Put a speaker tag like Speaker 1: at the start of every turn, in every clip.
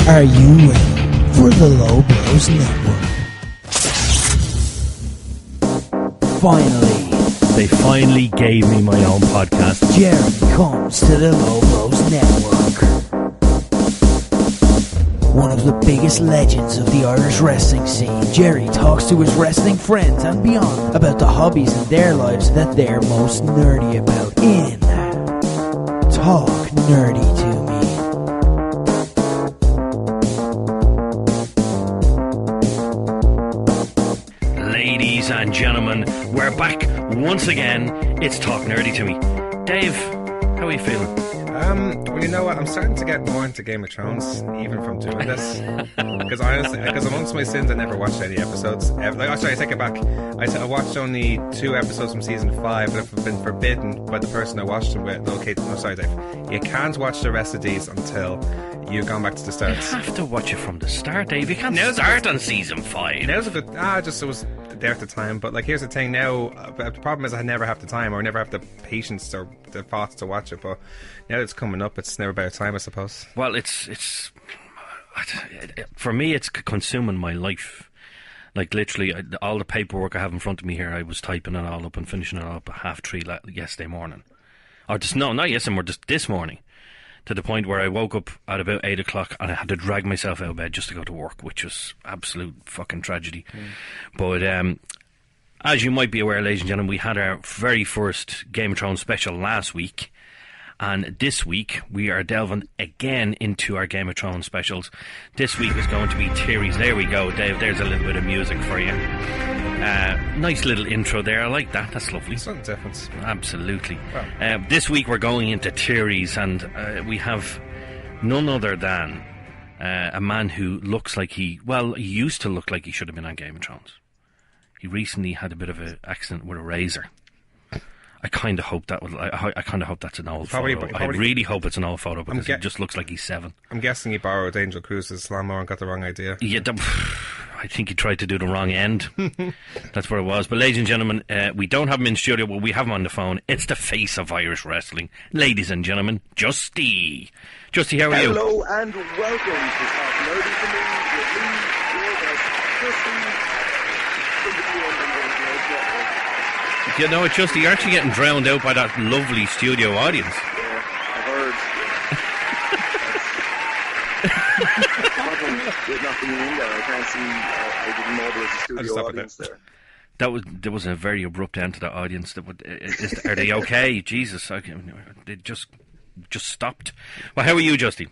Speaker 1: Are you ready for the Low Blows Network? Finally,
Speaker 2: they finally gave me my own podcast.
Speaker 1: Gerry comes to the Low Blows Network. One of the biggest legends of the Irish wrestling scene, Gerry talks to his wrestling friends and beyond about the hobbies in their lives that they're most nerdy about in Talk Nerdy to Me.
Speaker 2: Ladies and gentlemen, we're back once again. It's Talk Nerdy to Me. Dave, how are you feeling?
Speaker 3: Well, you know what? I'm starting to get more into Game of Thrones, even from doing this. Because amongst my sins, I never watched any episodes. Sorry, I take it back. I watched only 2 episodes from season 5, but I've been forbidden by the person I watched them with. Okay, no, sorry, Dave. You can't watch the rest of these until you've gone back to the start.
Speaker 2: You have to watch it from the start, Dave. You can't start on season 5.
Speaker 3: Now's a good... it was there at the time. But, here's the thing now. The problem is I never have the time or never have the patience or the thoughts to watch it. But now that it's coming up, it's never about time, I suppose.
Speaker 2: Well, it's for me, it's consuming my life. Like, literally, all the paperwork I have in front of me here, I was typing it all up and finishing it up at 3:30 yesterday morning. Or just, no, not yesterday morning, just this morning. To the point where I woke up at about 8 o'clock and I had to drag myself out of bed just to go to work, which was absolute fucking tragedy. But as you might be aware, ladies and gentlemen, we had our very first Game of Thrones special last week. And this week, we are delving again into our Game of Thrones specials. This week is going to be Tyrion. There we go, Dave. There's a little bit of music for you. Nice little intro there. I like that. That's lovely.
Speaker 3: Something different.
Speaker 2: Absolutely. Wow. This week, we're going into Tyrion, and we have none other than a man who looks like he used to look like he should have been on Game of Thrones. He recently had a bit of an accident with a razor. I kind of hope that's an old photo. I really hope it's an old photo because it just looks like he's 7.
Speaker 3: I'm guessing he borrowed Angel Cruz's lawnmower and got the wrong idea.
Speaker 2: Yeah, I think he tried to do the wrong end. That's what it was. But ladies and gentlemen, we don't have him in studio, but we have him on the phone. It's the face of Irish wrestling. Ladies and gentlemen, Justy. Justy, how are you?
Speaker 4: Hello and welcome to Talk Nerdy to Me with me, your host, Justy.
Speaker 2: You know what, Justy, you're actually getting drowned out by that lovely studio audience.
Speaker 4: Yeah, I've heard. With not being in there, I can't see. I didn't know there was a studio audience there.
Speaker 2: There was a very abrupt end to the audience. Are they okay? Jesus, they just stopped. Well, how are you, Justy?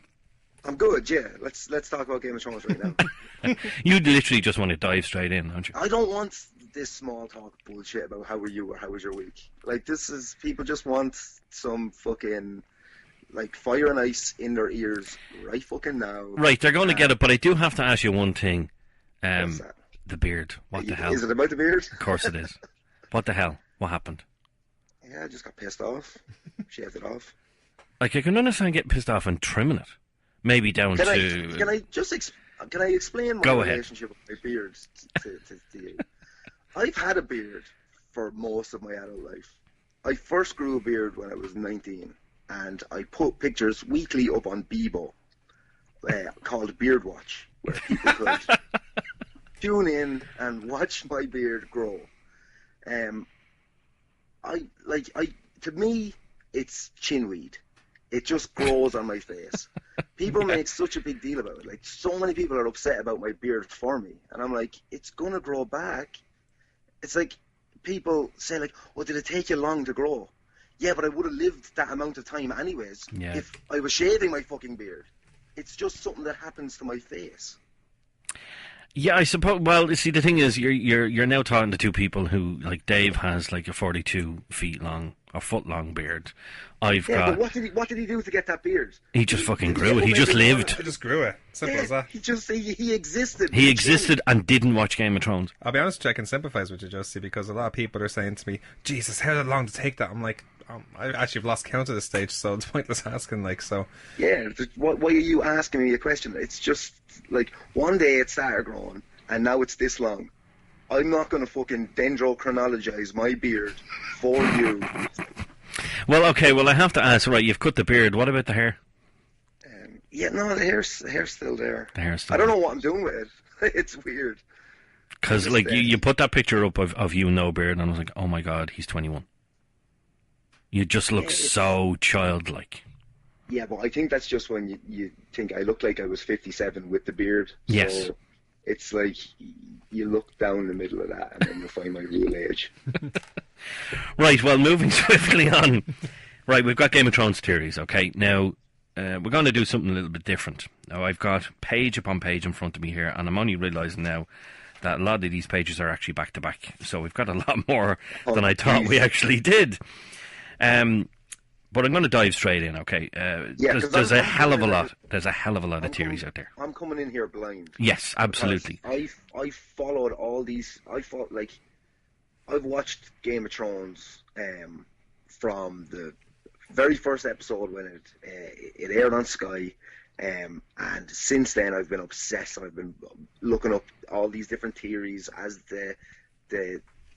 Speaker 4: I'm good. Yeah, let's talk about Game of Thrones right now.
Speaker 2: You literally just want to dive straight in, don't you?
Speaker 4: I don't want this small talk bullshit about how are you or how was your week. Like, this is, people just want some fucking, like, fire and ice in their ears right fucking now.
Speaker 2: Right, they're going to get it, but I do have to ask you one thing. The beard. What the hell?
Speaker 4: Is it about the beard?
Speaker 2: Of course it is. What the hell? What happened?
Speaker 4: Yeah, I just got pissed off. Shaved it off.
Speaker 2: Like, I can understand getting pissed off and trimming it. Maybe down to...
Speaker 4: Can I explain my relationship with my beard to you? I've had a beard for most of my adult life. I first grew a beard when I was 19, and I put pictures weekly up on Bebo called Beard Watch, where people could tune in and watch my beard grow. To me, it's chinweed. It just grows on my face. People make such a big deal about it. Like, so many people are upset about my beard for me, and I'm like, it's gonna grow back. It's like people say, like, "Oh, did it take you long to grow?" Yeah, but I would have lived that amount of time anyways if I was shaving my fucking beard. It's just something that happens to my face.
Speaker 2: Yeah, I suppose. Well, you see, the thing is, you're now talking to two people who, like, Dave has like a 42 feet long, a foot long beard.
Speaker 4: But what did he do to get that beard?
Speaker 2: He just fucking grew it. He just lived.
Speaker 3: He just grew it. Simple as that.
Speaker 4: He existed.
Speaker 2: He existed and didn't watch Game of Thrones.
Speaker 3: I'll be honest with you, I can sympathise with you, Justy, because a lot of people are saying to me, Jesus, how long to take that? I'm like, I actually have lost count at this stage, so it's pointless asking, like, so.
Speaker 4: Yeah, why are you asking me a question? It's just, like, one day it started growing, and now it's this long. I'm not going to fucking dendrochronologize my beard for you.
Speaker 2: Well, okay, I have to ask, right, you've cut the beard, what about the hair?
Speaker 4: Yeah, no, the hair's still there.
Speaker 2: The hair's still
Speaker 4: I don't
Speaker 2: there.
Speaker 4: know what I'm doing with it. It's weird.
Speaker 2: Because, like, you put that picture up of you, no beard, and I was like, oh my god, he's 21. You just look so childlike.
Speaker 4: Yeah, but I think that's just when you think I look like I was 57 with the beard.
Speaker 2: Yes.
Speaker 4: So it's like you look down the middle of that and then you find my real age.
Speaker 2: Right, well, moving swiftly on. Right, we've got Game of Thrones theories, okay? Now, we're going to do something a little bit different. Now, I've got page upon page in front of me here, and I'm only realising now that a lot of these pages are actually back-to-back. So we've got a lot more than I thought we actually did. But I'm going to dive straight in, okay? There's a hell of a lot. There's a hell of a lot of theories out there.
Speaker 4: I'm coming in here blind.
Speaker 2: Yes, absolutely.
Speaker 4: I followed all these. I've watched Game of Thrones from the very first episode when it aired on Sky, and since then I've been obsessed. I've been looking up all these different theories as the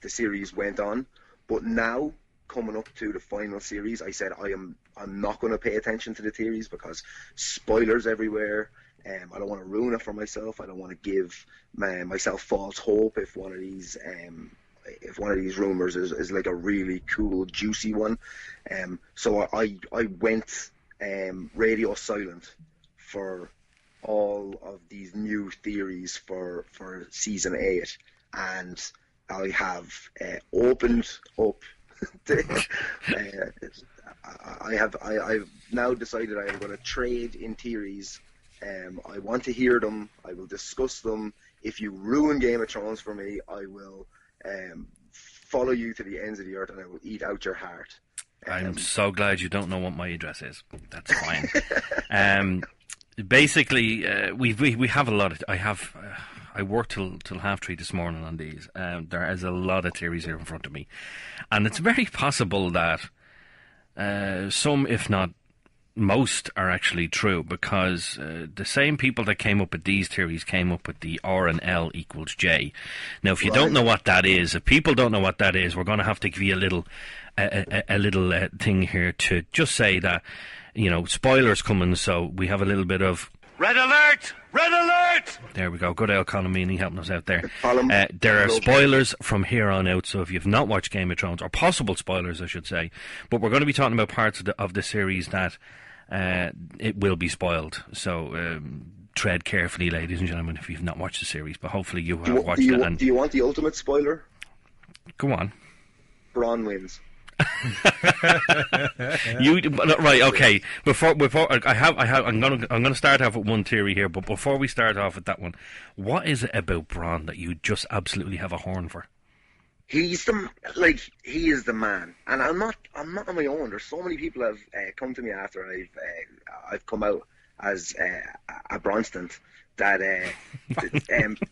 Speaker 4: series went on. But now, coming up to the final series, I said I'm not going to pay attention to the theories because spoilers everywhere. I don't want to ruin it for myself. I don't want to give myself false hope if one of these rumors is like a really cool, juicy one. So I went radio silent for all of these new theories for season 8, and I have opened up. I've now decided I am going to trade in theories. I want to hear them. I will discuss them. If you ruin Game of Thrones for me, I will follow you to the ends of the earth, and I will eat out your heart.
Speaker 2: I'm so glad you don't know what my address is. That's fine. Basically, we have a lot of. I worked till 3:30 this morning on these. There is a lot of theories here in front of me, and it's very possible that some, if not most, are actually true, because the same people that came up with these theories came up with the R and L equals J. Now, if you don't know what that is, if people don't know what that is, we're going to have to give you a little thing here to just say that, spoilers coming, so we have a little bit of
Speaker 5: Red alert! Red alert!
Speaker 2: There we go. Good old Colin Meaney helping us out there.
Speaker 4: Colin,
Speaker 2: there are spoilers from here on out, so if you've not watched Game of Thrones, or possible spoilers, I should say, but we're going to be talking about parts of the series that it will be spoiled. So tread carefully, ladies and gentlemen, if you've not watched the series, but hopefully you have watched it.
Speaker 4: Do you want the ultimate spoiler?
Speaker 2: Go on.
Speaker 4: Bronn wins.
Speaker 2: Right, okay. Before I'm gonna start off with one theory here, but before we start off with that one, what is it about Bronn that you just absolutely have a horn for?
Speaker 4: He is the man, and I'm not on my own. There's so many people have come to me after I've come out as a Bronstant that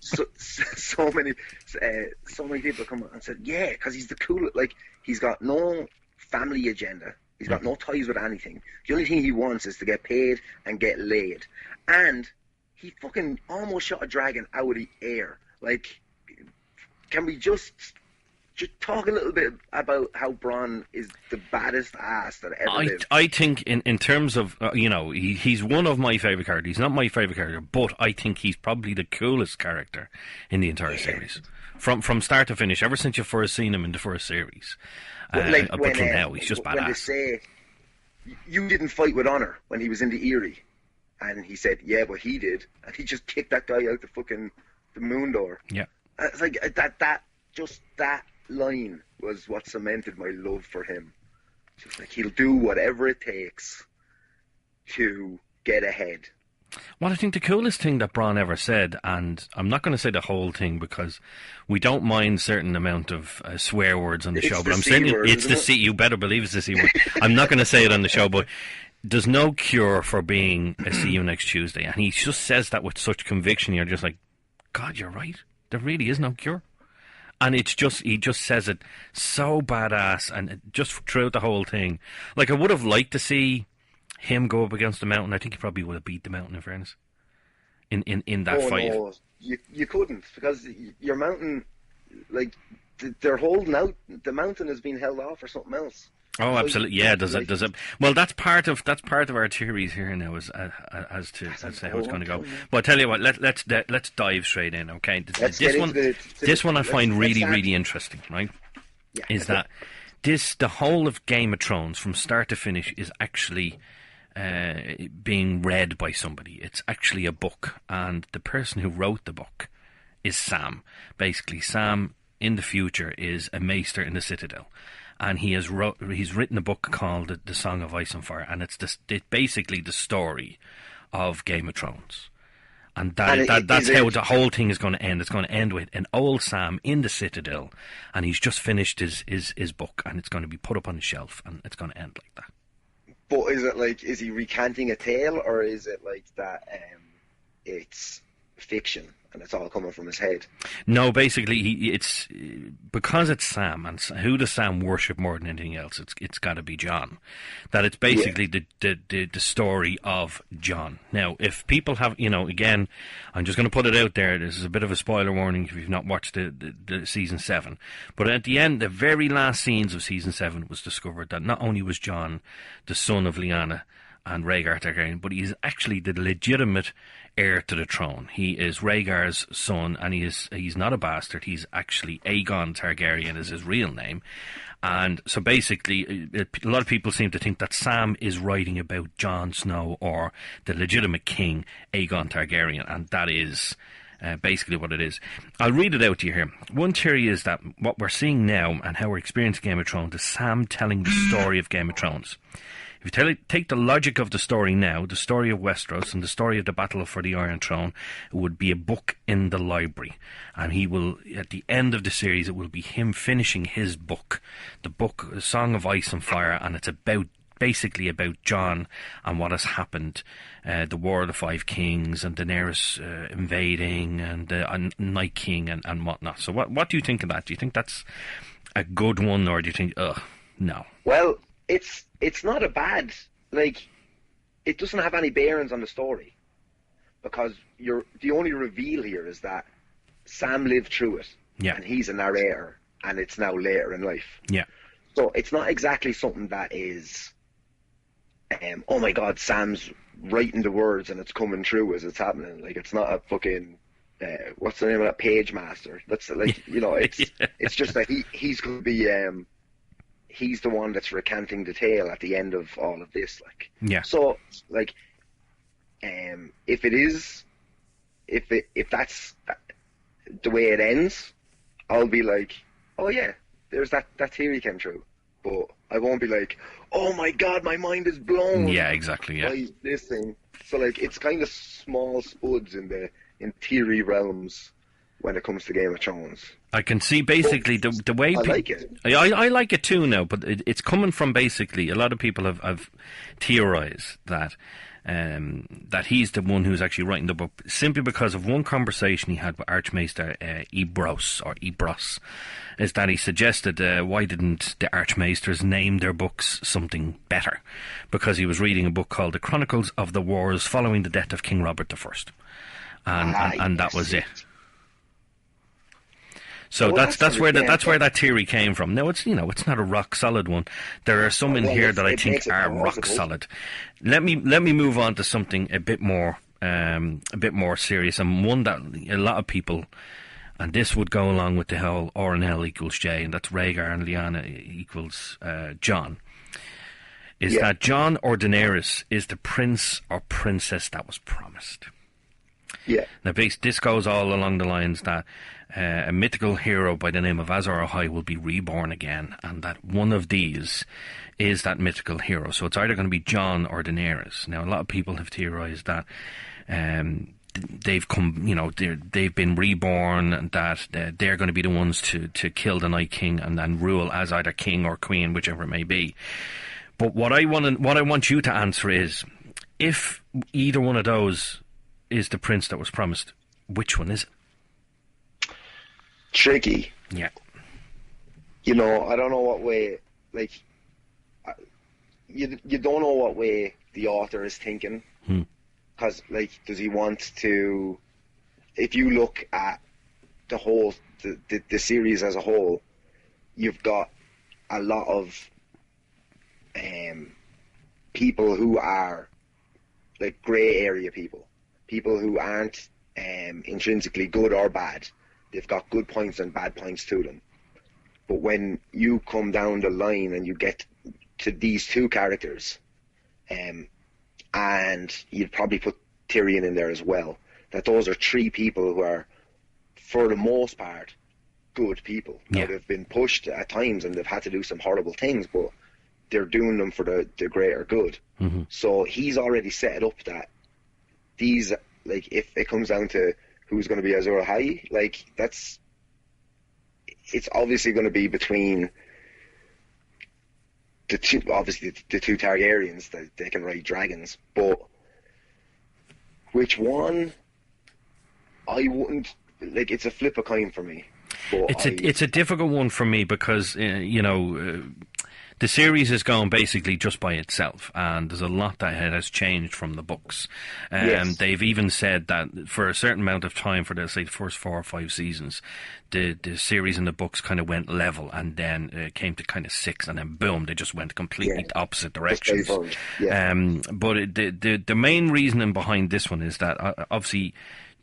Speaker 4: so many people come and said, yeah, because he's the cool. Like, he's got no family agenda. He's got no ties with anything. The only thing he wants is to get paid and get laid. And he fucking almost shot a dragon out of the air. Like, can we just talk a little bit about how Bronn is the baddest ass that ever lived?
Speaker 2: I think in terms of, he's one of my favourite characters. He's not my favourite character, but I think he's probably the coolest character in the entire series. From start to finish, ever since you first seen him in the first series. Up until now, he's just badass.
Speaker 4: When they say, you didn't fight with honour when he was in the Eyrie, and he said, yeah, but he did, and he just kicked that guy out the moon door.
Speaker 2: Yeah.
Speaker 4: It's like, that line was what cemented my love for him. Just like, he'll do whatever it takes to get ahead.
Speaker 2: Well, I think the coolest thing that Bronn ever said, and I'm not going to say the whole thing because we don't mind certain amount of swear words on the show, but I'm saying it's the C. You better believe it's the C word. I'm not going to say it on the show, but there's no cure for being a see you next Tuesday, and he just says that with such conviction. You're just like, God, you're right. There really is no cure. And it's just, he just says it so badass, and just throughout the whole thing. Like, I would have liked to see him go up against the Mountain. I think he probably would have beat the Mountain, in fairness, in that fight.
Speaker 4: No, you couldn't, because your Mountain, like, they're holding out. The Mountain is being held off for something else.
Speaker 2: Oh,
Speaker 4: So,
Speaker 2: absolutely. Yeah, does
Speaker 4: like,
Speaker 2: it? Does it? Well, that's part of our theories here now, as to how it's going to go. But I tell you what, let's dive straight in. Okay,
Speaker 4: Let's
Speaker 2: this
Speaker 4: get
Speaker 2: one,
Speaker 4: into
Speaker 2: this one I find
Speaker 4: let's
Speaker 2: really,
Speaker 4: start.
Speaker 2: really interesting. Right?
Speaker 4: Yeah,
Speaker 2: Is that the whole of Game of Thrones from start to finish is actually being read by somebody. It's actually a book, and the person who wrote the book is Sam. Basically, Sam in the future is a maester in the Citadel, and he's written a book called the Song of Ice and Fire, and it's basically the story of Game of Thrones. And that's how the whole thing is going to end. It's going to end with an old Sam in the Citadel, and he's just finished his book, and it's going to be put up on the shelf, and it's going to end like that.
Speaker 4: But is it like, is he recanting a tale, or is it like that it's fiction and it's all coming from his head?
Speaker 2: No, basically, it's because it's Sam, and who does Sam worship more than anything else? It's got to be Jon. That it's basically the story of Jon. Now, if people have, again, I'm just going to put it out there. This is a bit of a spoiler warning if you've not watched the season 7. But at the end, the very last scenes of season 7, it was discovered that not only was Jon the son of Lyanna and Rhaegar Targaryen, but he's actually the legitimate heir to the throne. He is Rhaegar's son, and he's not a bastard. He's actually Aegon Targaryen is his real name. And so basically, a lot of people seem to think that Sam is writing about Jon Snow or the legitimate king, Aegon Targaryen, and that is basically what it is. I'll read it out to you here. One theory is that what we're seeing now and how we're experiencing Game of Thrones is Sam telling the story of Game of Thrones. If you take the logic of the story now, the story of Westeros and the story of the battle for the Iron Throne, it would be a book in the library. And he will, at the end of the series, it will be him finishing his book, the book, A Song of Ice and Fire, and it's basically about Jon and what has happened, the War of the Five Kings and Daenerys invading and Night King and whatnot. So what do you think of that? Do you think that's a good one, or do you think, no?
Speaker 4: Well, it's not a bad, like, it doesn't have any bearings on the story, because the only reveal here is that Sam lived through it,
Speaker 2: yeah,
Speaker 4: and he's a narrator, and it's now later in life.
Speaker 2: Yeah.
Speaker 4: So it's not exactly something that is, oh my God, Sam's writing the words and it's coming through as it's happening. Like, it's not a fucking, what's the name of that, Page Master? That's like, it's
Speaker 2: Yeah.
Speaker 4: It's just that he's going to be, he's the one that's recanting the tale at the end of all of this, like.
Speaker 2: Yeah.
Speaker 4: So, like, if that's the way it ends, I'll be like, oh yeah, there's that theory came true. But I won't be like, oh my God, my mind is blown.
Speaker 2: Yeah, exactly. Yeah.
Speaker 4: By this thing. So, like, it's kind of small spuds in theory realms when it comes to Game of Thrones.
Speaker 2: I can see basically the way
Speaker 4: I like it.
Speaker 2: I like it too now, but it's coming from basically a lot of people have theorized that that he's the one who's actually writing the book simply because of one conversation he had with Archmaester Ebros, is that he suggested why didn't the Archmaesters name their books something better, because he was reading a book called The Chronicles of the Wars Following the Death of King Robert I, and that was it. So that's where that theory came from. Now it's not a rock solid one. There are some in here that I think are rock solid. Let me move on to something a bit more serious, and one that a lot of people, and this would go along with the whole R and L equals J, and that's Rhaegar and Lyanna equals Jon. Is that Jon or Daenerys is the prince or princess that was promised?
Speaker 4: Yeah.
Speaker 2: Now, this goes all along the lines that a mythical hero by the name of Azor Ahai will be reborn again, and that one of these is that mythical hero. So it's either going to be Jon or Daenerys. Now, a lot of people have theorized that they've come, they've been reborn, and that they're going to be the ones to kill the Night King and then rule as either king or queen, whichever it may be. But what I want you to answer is, if either one of those is the prince that was promised, which one is it?
Speaker 4: Tricky.
Speaker 2: Yeah.
Speaker 4: I don't know what way, like, you don't know what way the author is thinking. Because, like, does he want to, if you look at the whole, the series as a whole, you've got a lot of people who are like grey area people who aren't intrinsically good or bad. They've got good points and bad points to them. But when you come down the line and you get to these two characters, and you'd probably put Tyrion in there as well, that those are three people who are, for the most part, good people.
Speaker 2: Yeah.
Speaker 4: Now, they've been pushed at times and they've had to do some horrible things, but they're doing them for the greater good.
Speaker 2: Mm-hmm.
Speaker 4: So he's already set it up that these, like, if it comes down to who's going to be Azor Ahai, like, it's obviously going to be between the two Targaryens that they can ride dragons, but which one? I wouldn't, like, it's a flip a coin for me. But
Speaker 2: it's a difficult one for me because the series is going basically just by itself, and there's a lot that has changed from the books.
Speaker 4: Yes.
Speaker 2: They've even said that for a certain amount of time, for the first 4 or 5 seasons, the series and the books kind of went level, and then it came to kind of 6, and then boom, they just went completely opposite directions. But the main reasoning behind this one is that obviously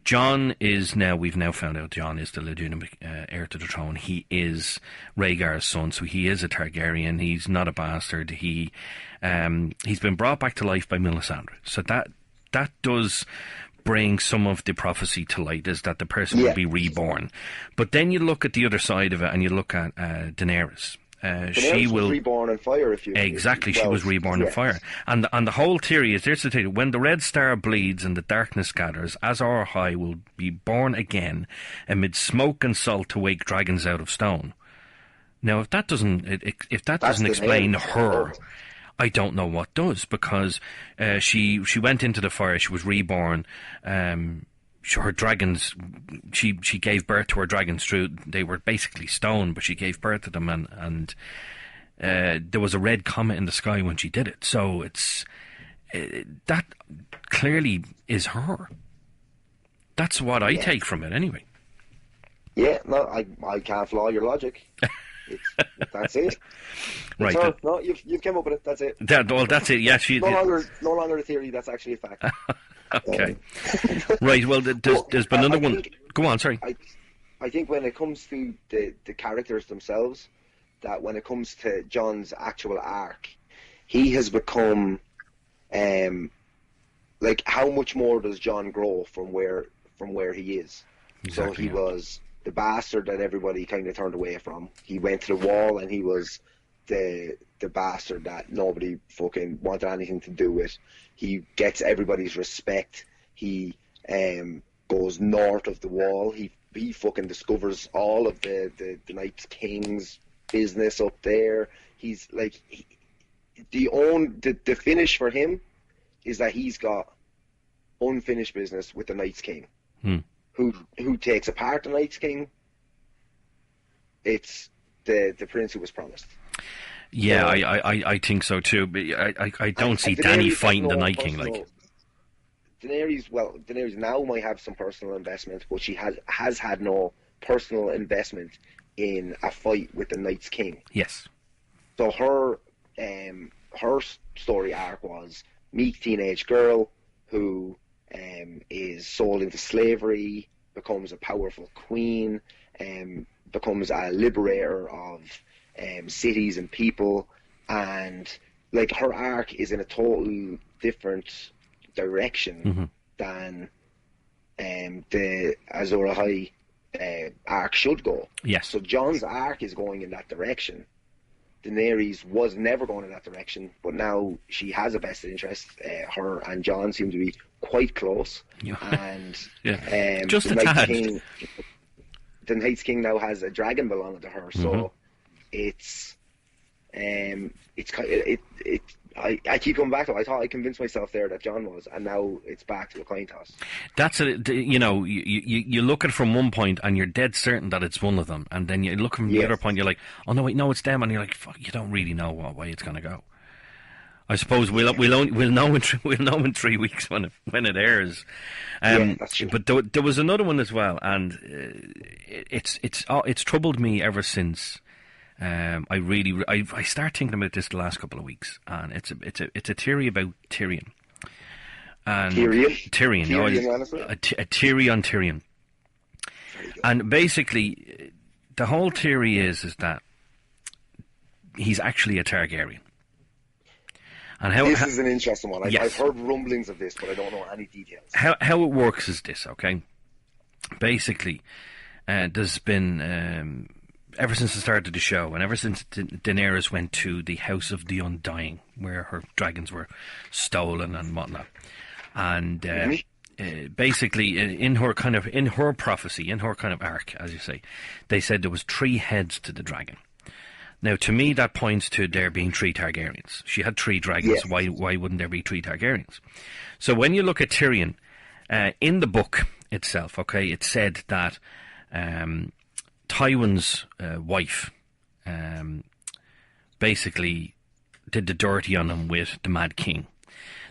Speaker 2: Jon is now, we've now found out Jon is the legitimate heir to the throne. He is Rhaegar's son, so he is a Targaryen. He's not a bastard. He's been brought back to life by Melisandre. So that does bring some of the prophecy to light, is that the person will be reborn. But then you look at the other side of it, and you look at Daenerys. She was
Speaker 4: reborn in fire.
Speaker 2: She was reborn in fire, and the whole theory is there's to tell you, when the red star bleeds and the darkness gathers, Azor Ahai will be born again amid smoke and salt to wake dragons out of stone. Now, if that doesn't explain her, I don't know what does, because she went into the fire, she was reborn. Her dragons, she gave birth to her dragons through, they were basically stone, but she gave birth to them, and there was a red comet in the sky when she did it. So that clearly is her. That's what I take from it anyway.
Speaker 4: Yeah, no, I can't flaw your logic. That's it.
Speaker 2: Right.
Speaker 4: No, you've come up with it. That's it.
Speaker 2: That's it. Yeah,
Speaker 4: no longer a theory. That's actually a fact.
Speaker 2: Okay. Right. Well, there's been another one. Go on. Sorry.
Speaker 4: I think when it comes to the characters themselves, that when it comes to Jon's actual arc, he has become, like, how much more does Jon grow from where he is?
Speaker 2: Exactly,
Speaker 4: so he was the bastard that everybody kind of turned away from. He went to the wall, and he was the bastard that nobody fucking wanted anything to do with. He gets everybody's respect. He goes north of the wall. He fucking discovers all of the Night King's business up there. He's like, the finish for him is that he's got unfinished business with the Night's King. Who takes apart the Night's King? It's the prince who was promised.
Speaker 2: Yeah, I think so too. But I don't see Dany fighting the Night King like.
Speaker 4: Daenerys now might have some personal investment, but she has had no personal investment in a fight with the Night's King.
Speaker 2: Yes.
Speaker 4: So her story arc was meek teenage girl who is sold into slavery, becomes a powerful queen, becomes a liberator of cities and people, and like her arc is in a totally different direction than the Azor Ahai arc should go.
Speaker 2: Yes.
Speaker 4: So Jon's arc is going in that direction. Daenerys was never going in that direction, but now she has a vested interest. Her and Jon seem to be quite close, and
Speaker 2: just
Speaker 4: the
Speaker 2: a
Speaker 4: Night's
Speaker 2: tad.
Speaker 4: King, the Night's King now has a dragon belonging to her, so it's I keep coming back to it. I thought I convinced myself there that Jon was, and now it's back to a coin toss.
Speaker 2: That's it. You know, you look at it from one point, and you're dead certain that it's one of them, and then you look from the other point, you're like, oh no, wait, no, it's them, and you're like, fuck, you don't really know what way it's gonna go. I suppose we'll know in 3 weeks when it airs.
Speaker 4: That's true.
Speaker 2: But there was another one as well, and it's troubled me ever since I start thinking about this the last couple of weeks, and it's a theory about Tyrion. And Tyrion, a Tyrion. And basically, the whole theory is that he's actually a Targaryen. And
Speaker 4: this is an interesting one.
Speaker 2: Yes.
Speaker 4: I've heard rumblings of this, but I don't know any details.
Speaker 2: How it works is this, okay? Basically, there's been, ever since the start of the show, and ever since Daenerys went to the House of the Undying, where her dragons were stolen and whatnot, and basically in her prophecy, in her kind of arc, as you say, they said there was 3 heads to the dragon. Now, to me, that points to there being 3 Targaryens. She had 3 dragons. Yes. Why wouldn't there be 3 Targaryens? So when you look at Tyrion, in the book itself, okay, it said that Tywin's wife basically did the dirty on him with the Mad King.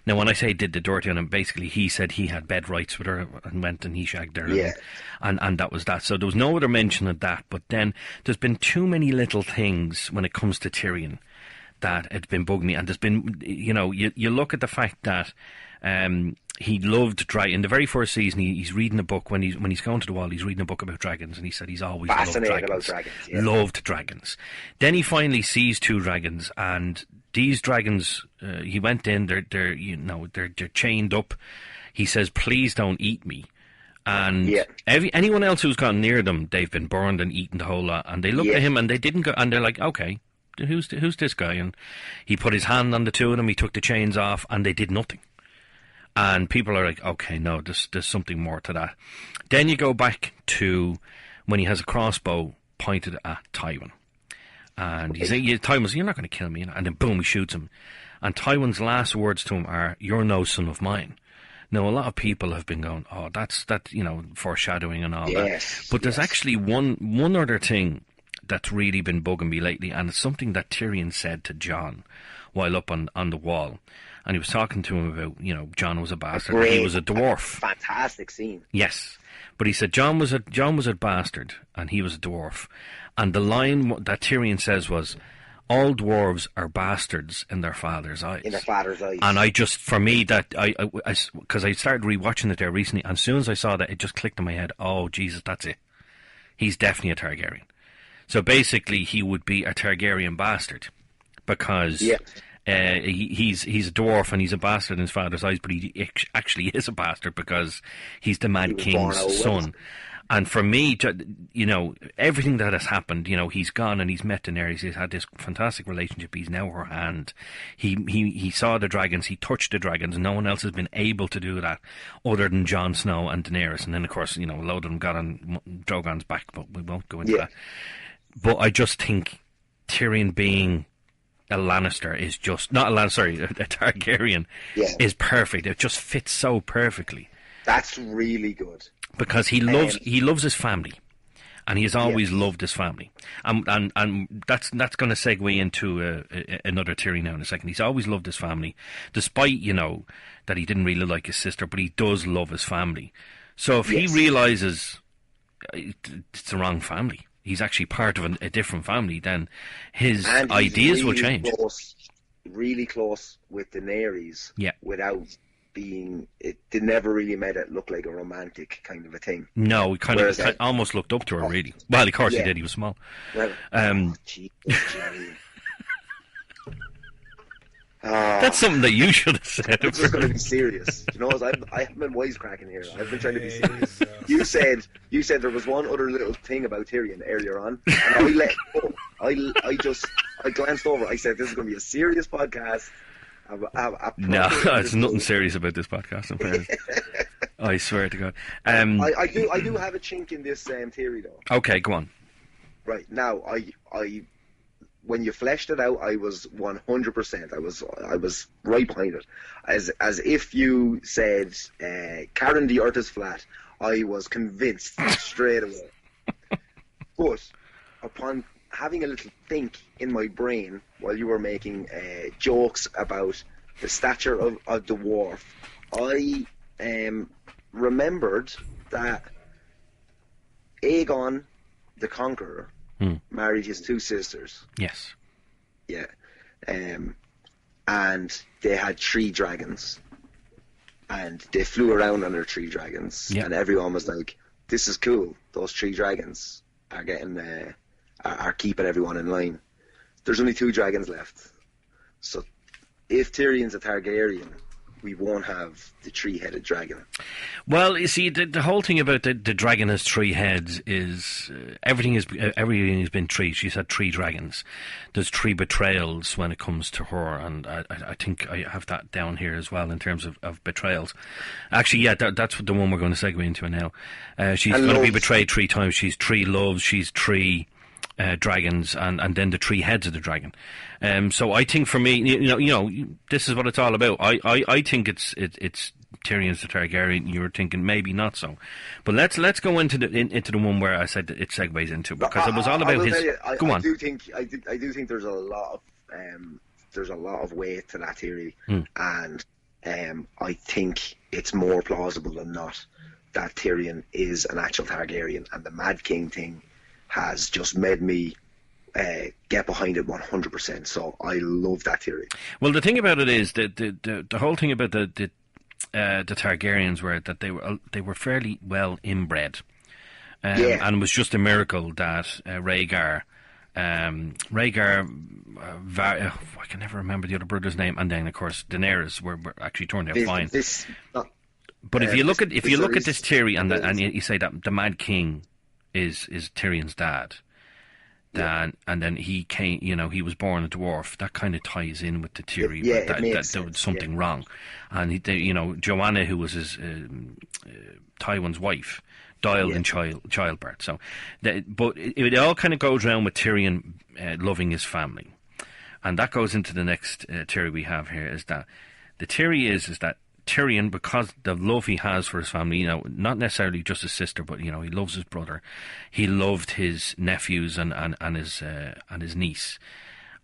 Speaker 2: Now, when I say did the dirty on him, basically he said he had bed rights with her and went and he shagged her.
Speaker 4: Yeah.
Speaker 2: And that was that. So there was no other mention of that. But then there's been too many little things when it comes to Tyrion that it's been bugging me. And there's been, you look at the fact that he loved dragons. In the very first season, he's reading a book. When he's going to the wall, he's reading a book about dragons. And he said he's always
Speaker 4: fascinated
Speaker 2: loved dragons.
Speaker 4: About dragons. Yeah.
Speaker 2: Loved dragons. Then he finally sees 2 dragons, and these dragons, he went in, they're chained up. He says, please don't eat me. And anyone else who's gone near them, they've been burned and eaten the whole lot. And they look at him and they didn't go, and they're like, okay, who's this guy? And he put his hand on the 2 of them, he took the chains off, and they did nothing. And people are like, okay, no, there's something more to that. Then you go back to when he has a crossbow pointed at Tywin. And he's saying, Tywin's, you're not going to kill me. And then boom, he shoots him. And Tywin's last words to him are, you're no son of mine. Now, a lot of people have been going, oh, that's foreshadowing and all that. But there's actually one other thing that's really been bugging me lately, and it's something that Tyrion said to Jon while up on the wall. And he was talking to him about, Jon was a bastard. And he was a dwarf.
Speaker 4: Fantastic scene.
Speaker 2: Yes. But he said Jon was a bastard and he was a dwarf. And the line that Tyrion says was, all dwarves are bastards in their father's eyes.
Speaker 4: In their father's eyes.
Speaker 2: And for me, that because I started rewatching it there recently, and as soon as I saw that, it just clicked in my head, oh, Jesus, that's it. He's definitely a Targaryen. So basically, he would be a Targaryen bastard because he's a dwarf and he's a bastard in his father's eyes, but he actually is a bastard because he's the Mad King's son. And for me, everything that has happened, he's gone and he's met Daenerys. He's had this fantastic relationship. He's now her hand. He saw the dragons. He touched the dragons. No one else has been able to do that other than Jon Snow and Daenerys. And then, of course, a load of them got on Drogon's back, but we won't go into that. But I just think Tyrion being a Lannister is just... Not a Lannister, a Targaryen is perfect. It just fits so perfectly.
Speaker 4: That's really good.
Speaker 2: Because he loves his family, and he has always loved his family, and that's going to segue into another theory now in a second. He's always loved his family, despite that he didn't really like his sister, but he does love his family. So if he realizes it's the wrong family, he's actually part of a different family, then his ideas will change.
Speaker 4: Really close with Daenerys, without being, they never really made it look like a romantic kind of a thing.
Speaker 2: No, he kind of almost looked up to her, really. Well, of course he did. He was small.
Speaker 4: Well,
Speaker 2: that's something that you should have said.
Speaker 4: I'm just going to be serious. I haven't been wisecracking here. I've been trying to be serious. You said there was one other little thing about Tyrion earlier on, and I let it go. I glanced over. I said, this is going to be a serious podcast.
Speaker 2: No, there's nothing serious about this podcast, in fairness. I swear to God.
Speaker 4: I do have a chink in this theory, though.
Speaker 2: Okay, go on.
Speaker 4: Right, now, I when you fleshed it out, I was 100%. I was right behind it. As if you said, Karen, the earth is flat, I was convinced straight away. But upon having a little think in my brain while you were making jokes about the stature of the dwarf, I remembered that Aegon the Conqueror married his 2 sisters.
Speaker 2: Yes.
Speaker 4: Yeah. And they had 3 dragons. And they flew around on their 3 dragons.
Speaker 2: Yeah.
Speaker 4: And everyone was like, this is cool. Those 3 dragons are getting, are keeping everyone in line. There's only 2 dragons left. So if Tyrion's a Targaryen, we won't have the 3-headed dragon.
Speaker 2: Well, you see, the whole thing about the dragon has 3 heads is everything has been 3. She's had 3 dragons. There's 3 betrayals when it comes to her, and I think I have that down here as well in terms of betrayals. Actually, yeah, that's the one we're going to segue into now. She's going to be betrayed 3 times. She's 3 loves. She's 3 dragons, and then the 3 heads of the dragon. So I think for me, you know, this is what it's all about. I think it's Tyrion's the Targaryen. You're thinking maybe not so, but let's go into the one where I said that it segues into, because it was all about his. Go on.
Speaker 4: I do think there's a lot of weight to that theory, and I think it's more plausible than not that Tyrion is an actual Targaryen, and the Mad King thing has just made me get behind it 100%. So I love that theory.
Speaker 2: Well, the thing about it is that the whole thing about the Targaryens were that they were fairly well inbred, and it was just a miracle that Rhaegar, I can never remember the other brother's name, and then of course Daenerys were actually turned out fine. But if you look at this theory and you say that the Mad King is Tyrion's dad, and then he came, you know, he was born a dwarf. That kind of ties in with the theory that there was something wrong. And you know, Joanna, who was his Tywin's wife, died in childbirth. So, but it all kind of goes around with Tyrion loving his family, and that goes into the next theory we have here. Is that the theory is that Tyrion, because the love he has for his family, you know, not necessarily just his sister, but you know, he loves his brother. He loved his nephews and his niece,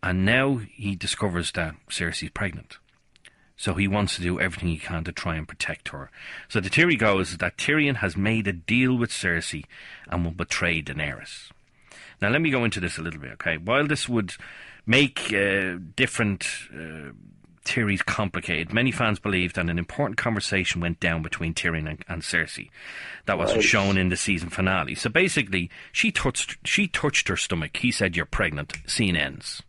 Speaker 2: and now he discovers that Cersei's pregnant. So he wants to do everything he can to try and protect her. So the theory goes that Tyrion has made a deal with Cersei and will betray Daenerys. Now let me go into this a little bit, okay? While this would make different theories complicated, many fans believe that an important conversation went down between Tyrion and Cersei that wasn't shown in the season finale. So basically, she touched her stomach. He said, "You're pregnant." Scene ends.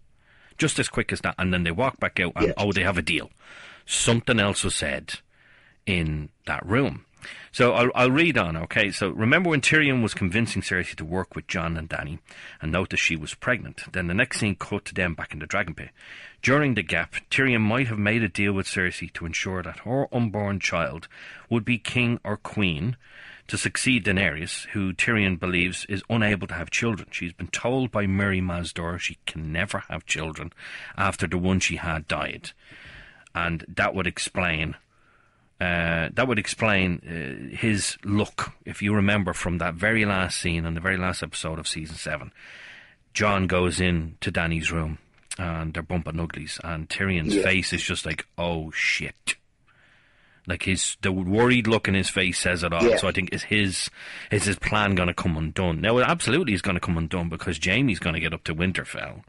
Speaker 2: Just as quick as that. And then they walk back out and, they have a deal. Something else was said in that room. So I'll read on, okay? So remember when Tyrion was convincing Cersei to work with Jon and Dany and noticed she was pregnant. Then the next scene cut to them back in the Dragon Pit. During the gap, Tyrion might have made a deal with Cersei to ensure that her unborn child would be king or queen to succeed Daenerys, who Tyrion believes is unable to have children. She's been told by Mary Mazdor she can never have children after the one she had died. And that would explain his look. If you remember from that very last scene on the very last episode of season 7, Jon goes in to Dany's room and they're bumping uglies, and Tyrion's face is just like, oh shit. Like the worried look in his face says it all. Yeah. So I think is his plan going to come undone? Now, it absolutely is going to come undone, because Jaime's going to get up to Winterfell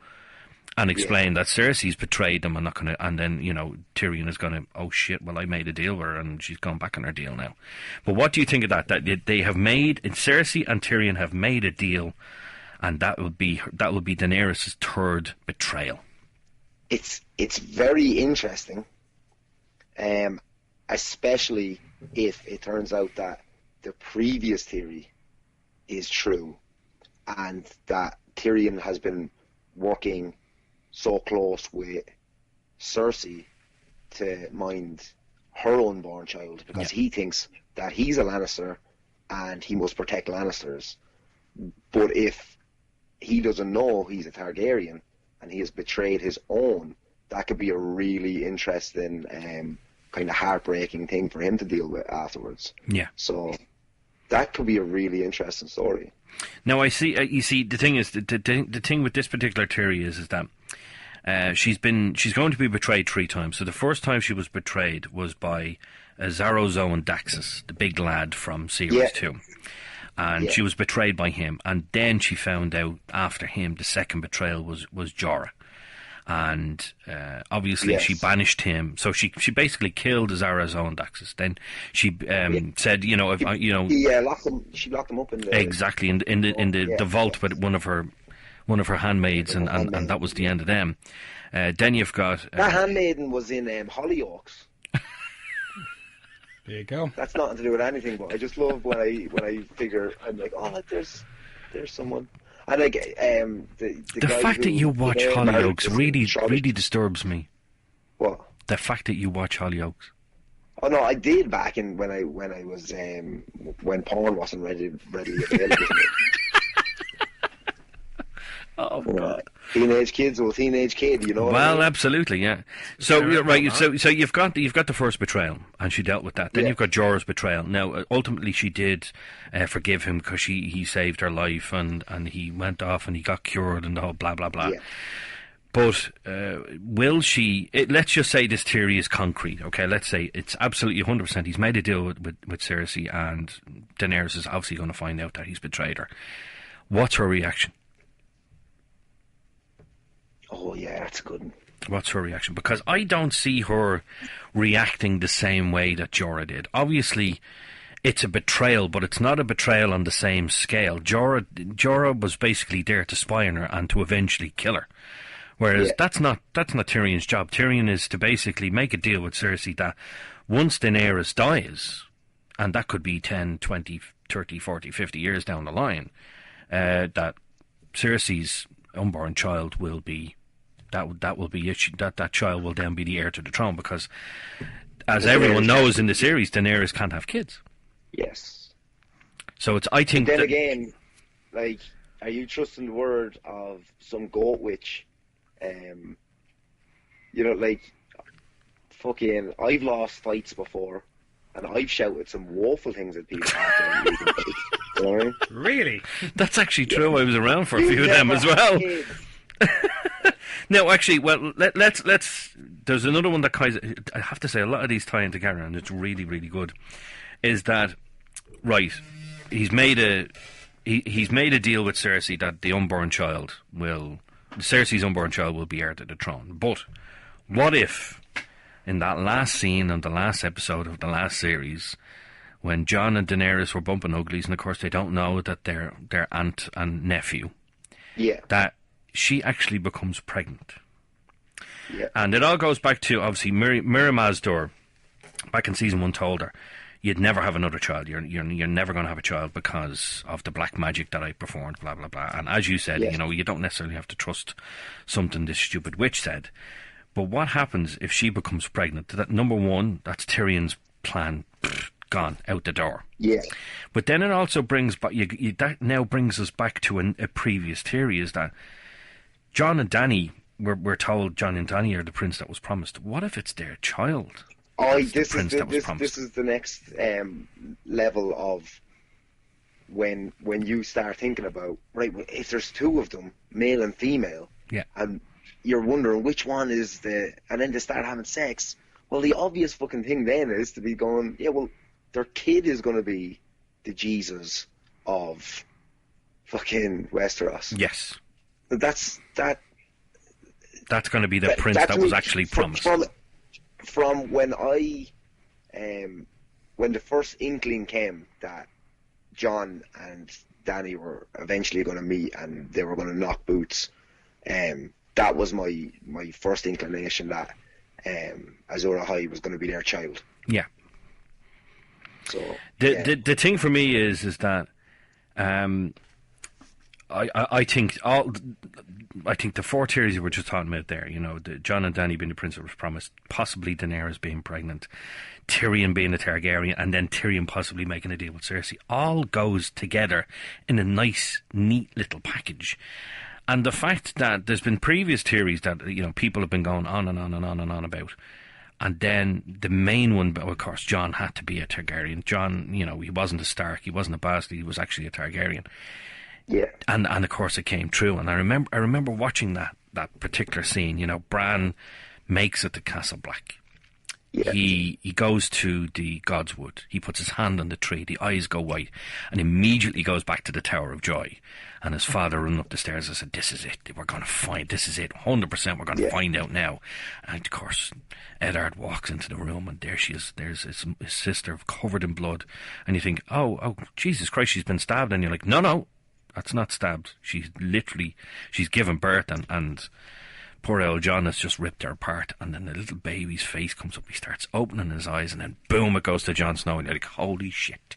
Speaker 2: and explain that Cersei's betrayed them and then, you know, Tyrion is going to, oh shit, well, I made a deal with her and she's gone back on her deal now. But what do you think of that? That they have made, Cersei and Tyrion have made a deal, and that will be Daenerys' third betrayal.
Speaker 4: It's very interesting, especially if it turns out that the previous theory is true and that Tyrion has been working so close with Cersei to mind her unborn child, because he thinks that he's a Lannister and he must protect Lannisters. But if he doesn't know he's a Targaryen and he has betrayed his own, that could be a really interesting kind of heartbreaking thing for him to deal with afterwards. Yeah. So that could be a really interesting story.
Speaker 2: Now, I see. You see, the thing is, the thing with this particular theory is that she's going to be betrayed 3 times. So the first time she was betrayed was by Zarozo and Daxus, the big lad from series 2, and she was betrayed by him, and then she found out after him the second betrayal was Jorah. And obviously she banished him, so she basically killed Azara's own Daxus. Then she said, you know, if
Speaker 4: she locked him up in the
Speaker 2: exactly in the vault with one of her handmaids, and that was the end of them. Then you've got
Speaker 4: that handmaiden was in Hollyoaks.
Speaker 3: There you go.
Speaker 4: That's nothing to do with anything, but I just love when I figure, I'm like, oh, there's someone. I like the
Speaker 2: fact that you watch Hollyoaks really disturbs me.
Speaker 4: What?
Speaker 2: The fact that you watch Hollyoaks.
Speaker 4: Oh no, I did back in when I was when porn wasn't readily available.
Speaker 2: Oh God!
Speaker 4: Teenage kid, you know.
Speaker 2: Well, I mean? Absolutely, yeah. So right, so you've got the first betrayal, and she dealt with that. Then you've got Jorah's betrayal. Now, ultimately, she did forgive him because he saved her life, and he went off and he got cured and the whole blah blah blah. Yeah. But will she? Let's just say this theory is concrete. Okay, let's say it's absolutely 100%. He's made a deal with Cersei, and Daenerys is obviously going to find out that he's betrayed her. What's her reaction?
Speaker 4: Oh, yeah, that's a good one.
Speaker 2: What's her reaction? Because I don't see her reacting the same way that Jorah did. Obviously, it's a betrayal, but it's not a betrayal on the same scale. Jorah was basically there to spy on her and to eventually kill her. Whereas that's not Tyrion's job. Tyrion is to basically make a deal with Cersei that once Daenerys dies, and that could be 10, 20, 30, 40, 50 years down the line, that Cersei's unborn child will be that child will then be the heir to the throne, because as everyone knows in the series, Daenerys can't have kids.
Speaker 4: Yes.
Speaker 2: So it's, I think,
Speaker 4: but then again, like, are you trusting the word of some goat witch? You know, like, fucking, I've lost fights before, and I've shouted some woeful things at people after losing fights. You know what I mean?
Speaker 3: Really?
Speaker 2: That's actually true. I was around for a few of them as well. No, actually, well, let's. There's another one that I have to say, a lot of these tie in together, and it's really, really good. Is that right? He's made a deal with Cersei that Cersei's unborn child will be heir to the throne. But what if, in that last scene on the last episode of the last series, when Jon and Daenerys were bumping uglies, and of course they don't know that they're aunt and nephew, that she actually becomes pregnant. Yeah. And it all goes back to, obviously, Miri Mazdor, back in season 1, told her, you'd never have another child. You're never going to have a child because of the black magic that I performed, blah, blah, blah. And as you said, you know, you don't necessarily have to trust something this stupid witch said. But what happens if she becomes pregnant? That, number one, that's Tyrion's plan gone out the door. Yeah. But then it also brings back, that now brings us back to a previous theory, is that Jon and Dany, we're told Jon and Dany are the prince that was promised. What if it's their child?
Speaker 4: This is the next level of when you start thinking about, right, if there's two of them, male and female, and you're wondering which one is and then they start having sex, well, the obvious fucking thing then is to be going, yeah, well, their kid is going to be the Jesus of fucking Westeros.
Speaker 2: Yes.
Speaker 4: That's
Speaker 2: going to be the prince that was actually promised.
Speaker 4: From when when the first inkling came that Jon and Dany were eventually going to meet and they were going to knock boots, that was my first inclination that Azor Ahai was going to be their child.
Speaker 2: Yeah.
Speaker 4: So
Speaker 2: the thing for me is that I think the four theories you were just talking about there, you know, Jon and Dany being the prince that was promised, possibly Daenerys being pregnant, Tyrion being a Targaryen, and then Tyrion possibly making a deal with Cersei, all goes together in a nice, neat little package. And the fact that there's been previous theories that, you know, people have been going on and on and on and on about, and then the main one, of course, Jon had to be a Targaryen. Jon, you know, he wasn't a Stark, he wasn't a Bastard, he was actually a Targaryen. Yeah, and of course it came true. And I remember watching that particular scene. You know, Bran makes it to Castle Black.
Speaker 4: Yeah.
Speaker 2: He goes to the Godswood. He puts his hand on the tree. The eyes go white, and immediately goes back to the Tower of Joy. And his father running up the stairs and said, "This is it. We're going to find. This is it. 100%. We're going to find out now." And of course, Eddard walks into the room, and there she is. There's his sister covered in blood, and you think, "Oh, Jesus Christ, she's been stabbed." And you're like, "No, that's not stabbed. She's given birth, and poor old John has just ripped her apart." And then the little baby's face comes up. He starts opening his eyes, and then boom, it goes to Jon Snow, and you're like, "Holy shit!"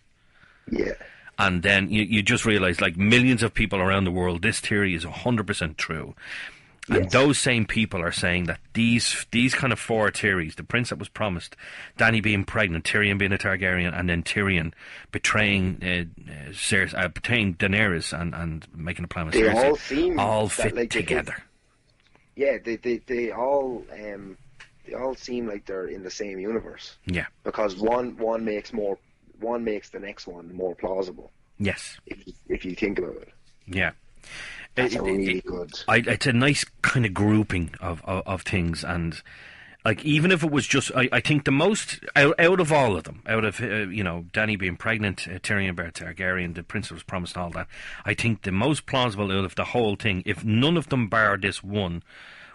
Speaker 4: Yeah.
Speaker 2: And then you just realise, like millions of people around the world, this theory is 100% true. And those same people are saying that these kind of four theories, the prince that was promised, Dany being pregnant, Tyrion being a Targaryen, and then Tyrion betraying betraying Daenerys and making a plan with Cersei, all fit together.
Speaker 4: They all seem like they're in the same universe.
Speaker 2: Yeah.
Speaker 4: Because one makes the next one more plausible.
Speaker 2: Yes.
Speaker 4: If you think about it.
Speaker 2: Yeah.
Speaker 4: That's really good.
Speaker 2: It's a nice kind of grouping of things, and like even if it was just, I think the most out of all of them, out of Dany being pregnant, Tyrion being Targaryen, the prince was promised, and all that, I think the most plausible out of the whole thing, if none of them bar this one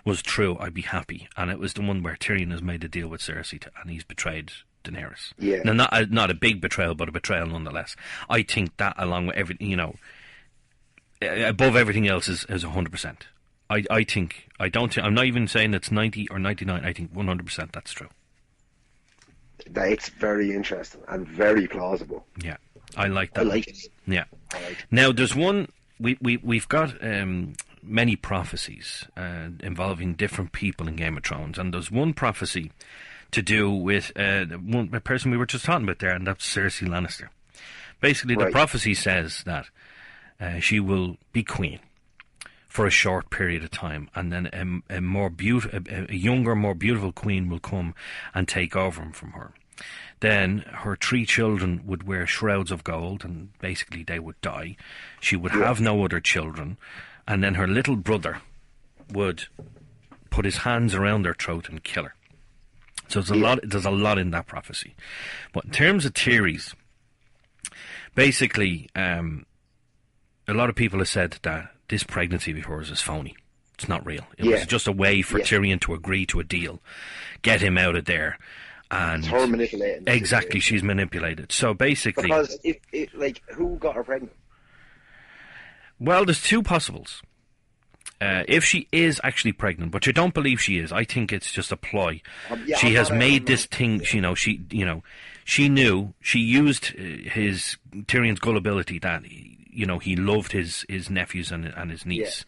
Speaker 2: was true, I'd be happy. And it was the one where Tyrion has made a deal with Cersei and he's betrayed Daenerys.
Speaker 4: Yeah.
Speaker 2: Now, not a big betrayal, but a betrayal nonetheless. I think that, along with everything, above everything else, is 100%. I'm not even saying it's 90 or 99. I think 100% that's true.
Speaker 4: It's very interesting and very plausible.
Speaker 2: Yeah, I like that.
Speaker 4: I like it.
Speaker 2: Yeah.
Speaker 4: I like it.
Speaker 2: Now, there's one. We've got many prophecies involving different people in Game of Thrones, and there's one prophecy to do with a person we were just talking about there, and that's Cersei Lannister. Basically, the prophecy says that she will be queen for a short period of time, and then a younger, more beautiful queen will come and take over from her. Then her 3 children would wear shrouds of gold, and basically they would die. She would have no other children, and then her little brother would put his hands around her throat and kill her. So there's a lot in that prophecy. But in terms of theories, basically, a lot of people have said that this pregnancy of hers is phony. It's not real. It was just a way for Tyrion to agree to a deal, get him out of there. And
Speaker 4: it's her manipulating.
Speaker 2: Exactly, she's manipulated. So basically,
Speaker 4: because who got her pregnant?
Speaker 2: Well, there's 2 possibles. If she is actually pregnant, but you don't believe she is, I think it's just a ploy. She has made this thing. She knew, she used Tyrion's gullibility that he loved his nephews and his niece.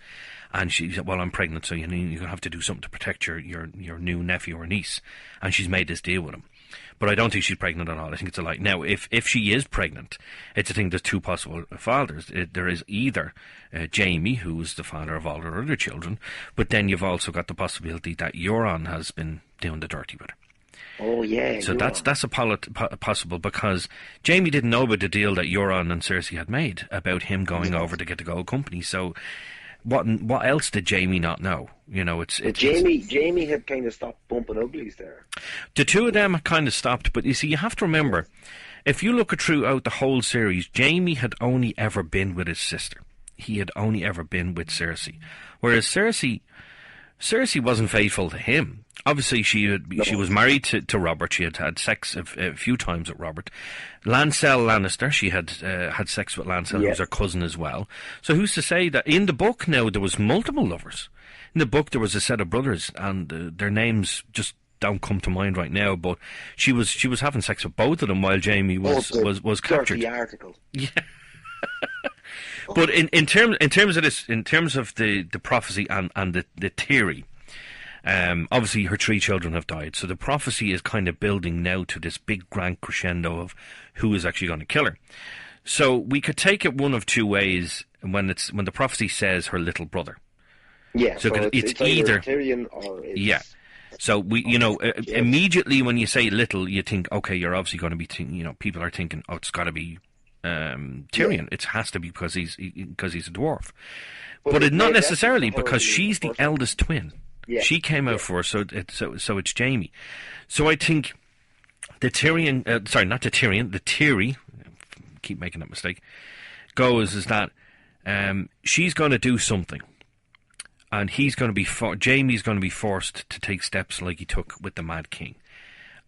Speaker 2: And she said, "Well, I'm pregnant, so you have to do something to protect your new nephew or niece." And she's made this deal with him. But I don't think she's pregnant at all. I think it's a lie. Now, if she is pregnant, it's a thing. There's 2 possible fathers. There is either Jaime, who is the father of all her other children, but then you've also got the possibility that Euron has been doing the dirty with her.
Speaker 4: Oh yeah.
Speaker 2: So that's a possible, because Jaime didn't know about the deal that Euron and Cersei had made about him going over to get the gold company. So what else did Jaime not know? Jaime
Speaker 4: had kind of stopped bumping uglies there.
Speaker 2: The 2 of them kind of stopped, but you see, you have to remember, if you look throughout the whole series, Jaime had only ever been with his sister. He had only ever been with Cersei, whereas Cersei wasn't faithful to him. Obviously, she was married to Robert. She had sex a few times with Robert. Lancel Lannister, she had sex with Lancel, who was her cousin as well. So who's to say that in the book now there was multiple lovers? In the book there was a set of brothers, and their names just don't come to mind right now. But she was having sex with both of them while Jaime was captured.
Speaker 4: Dirty article.
Speaker 2: Yeah. But in terms of this, in terms of the prophecy and the theory. Obviously, her 3 children have died, so the prophecy is kind of building now to this big grand crescendo of who is actually going to kill her. So we could take it one of 2 ways when the prophecy says her little brother.
Speaker 4: Yeah,
Speaker 2: so it's either
Speaker 4: Tyrion or it's...
Speaker 2: So immediately when you say little, you think, okay, you're obviously going to be people are thinking, oh, it's got to be Tyrion. It has to be because he's a dwarf, but not necessarily, because she's the eldest twin.
Speaker 4: Yeah.
Speaker 2: She came out first, so it's Jaime. So I think the Tyrion, the Tyri, keep making that mistake, is that she's going to do something, and he's going to be Jaime's going to be forced to take steps like he took with the Mad King.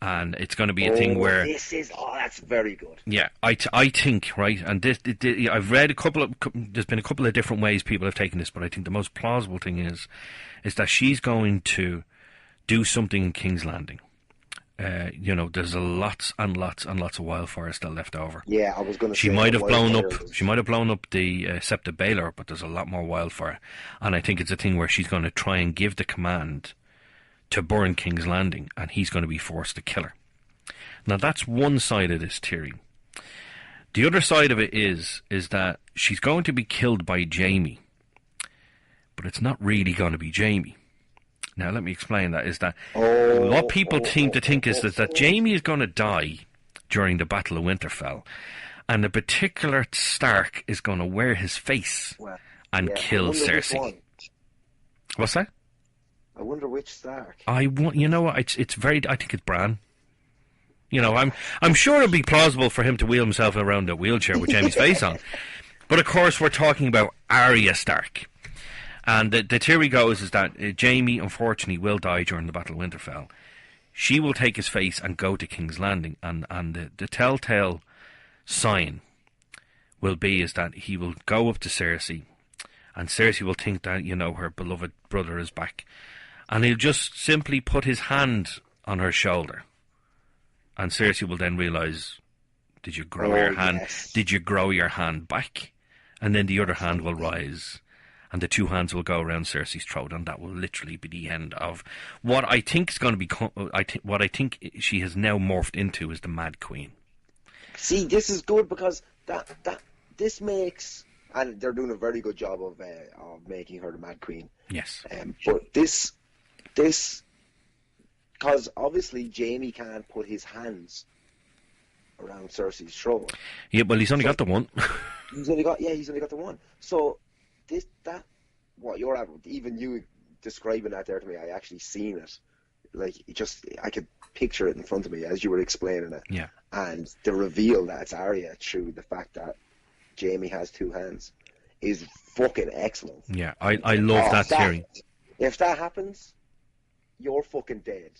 Speaker 2: And it's going to be a thing where
Speaker 4: that's very good.
Speaker 2: Yeah, I think, right, and I've read there's been a couple of different ways people have taken this, but I think the most plausible thing is that she's going to do something in King's Landing. There's lots and lots and lots of wildfire still left over.
Speaker 4: Yeah, I was going to say
Speaker 2: she might have blown up the Septa Baelor, but there's a lot more wildfire, and I think it's a thing where she's going to try and give the command to burn King's Landing, and he's going to be forced to kill her. Now, that's one side of this theory. The other side of it is that she's going to be killed by Jaime, but it's not really going to be Jaime. Now, let me explain that. Is that what people seem to think is that Jaime is going to die during the Battle of Winterfell, and a particular Stark is going to wear his face and kill Cersei. What's that?
Speaker 4: I wonder which Stark.
Speaker 2: You know what? It's very. I think it's Bran. I'm sure it'd be plausible for him to wheel himself around a wheelchair with Jaime's face on, but of course we're talking about Arya Stark, and the theory goes is that Jaime unfortunately will die during the Battle of Winterfell. She will take his face and go to King's Landing, and the telltale sign will be is that he will go up to Cersei, and Cersei will think that her beloved brother is back. And he'll just simply put his hand on her shoulder. And Cersei will then realise, did you grow your hand? Yes. Did you grow your hand back? And then the other hand will rise. And the two hands will go around Cersei's throat. And that will literally be the end of what I think is going to be... what I think she has now morphed into is the Mad Queen.
Speaker 4: See, this is good because this makes... And they're doing a very good job of making her the Mad Queen.
Speaker 2: Yes.
Speaker 4: But this, because obviously Jaime can't put his hands around Cersei's throat.
Speaker 2: Yeah, well, he's only got the one.
Speaker 4: he's only got the one. So what you're at, even you describing that there to me, I actually seen it. Like, I could picture it in front of me as you were explaining it.
Speaker 2: Yeah.
Speaker 4: And the reveal that it's Arya through the fact that Jaime has two hands is fucking excellent.
Speaker 2: Yeah, I love that theory.
Speaker 4: If that happens, you're fucking dead.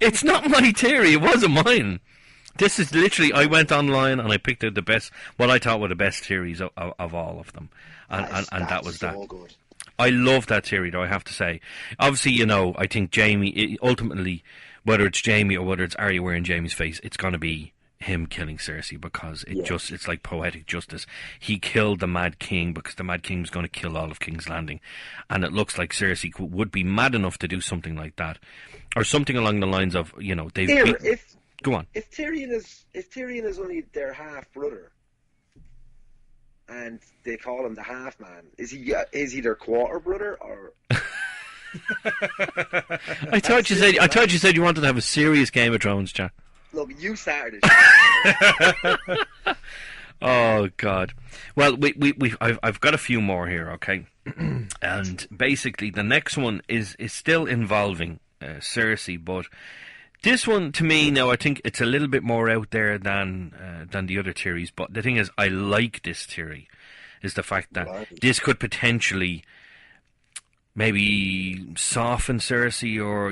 Speaker 2: It's not my theory. It wasn't mine. This is literally, I went online and I picked out what I thought were the best theories of all of them. And that was that.
Speaker 4: Good.
Speaker 2: I love that theory, though, I have to say. Obviously, I think Jaime, ultimately, whether it's Jaime or whether it's Arya wearing Jaime's face, it's going to be him killing Cersei, because it's like poetic justice. He killed the Mad King because the Mad King was going to kill all of King's Landing, and it looks like Cersei would be mad enough to do something like that, or something along the lines of go on.
Speaker 4: If Tyrion is only their half brother, and they call him the half man, is he their quarter brother or?
Speaker 2: I thought you said you wanted to have a serious Game of Thrones chat.
Speaker 4: Look, you started it.
Speaker 2: Oh God! Well, I've got a few more here, okay? And basically, the next one is still involving Cersei, but this one, to me, now I think it's a little bit more out there than the other theories. But the thing is, I like this theory, is the fact that this could potentially maybe soften Cersei, or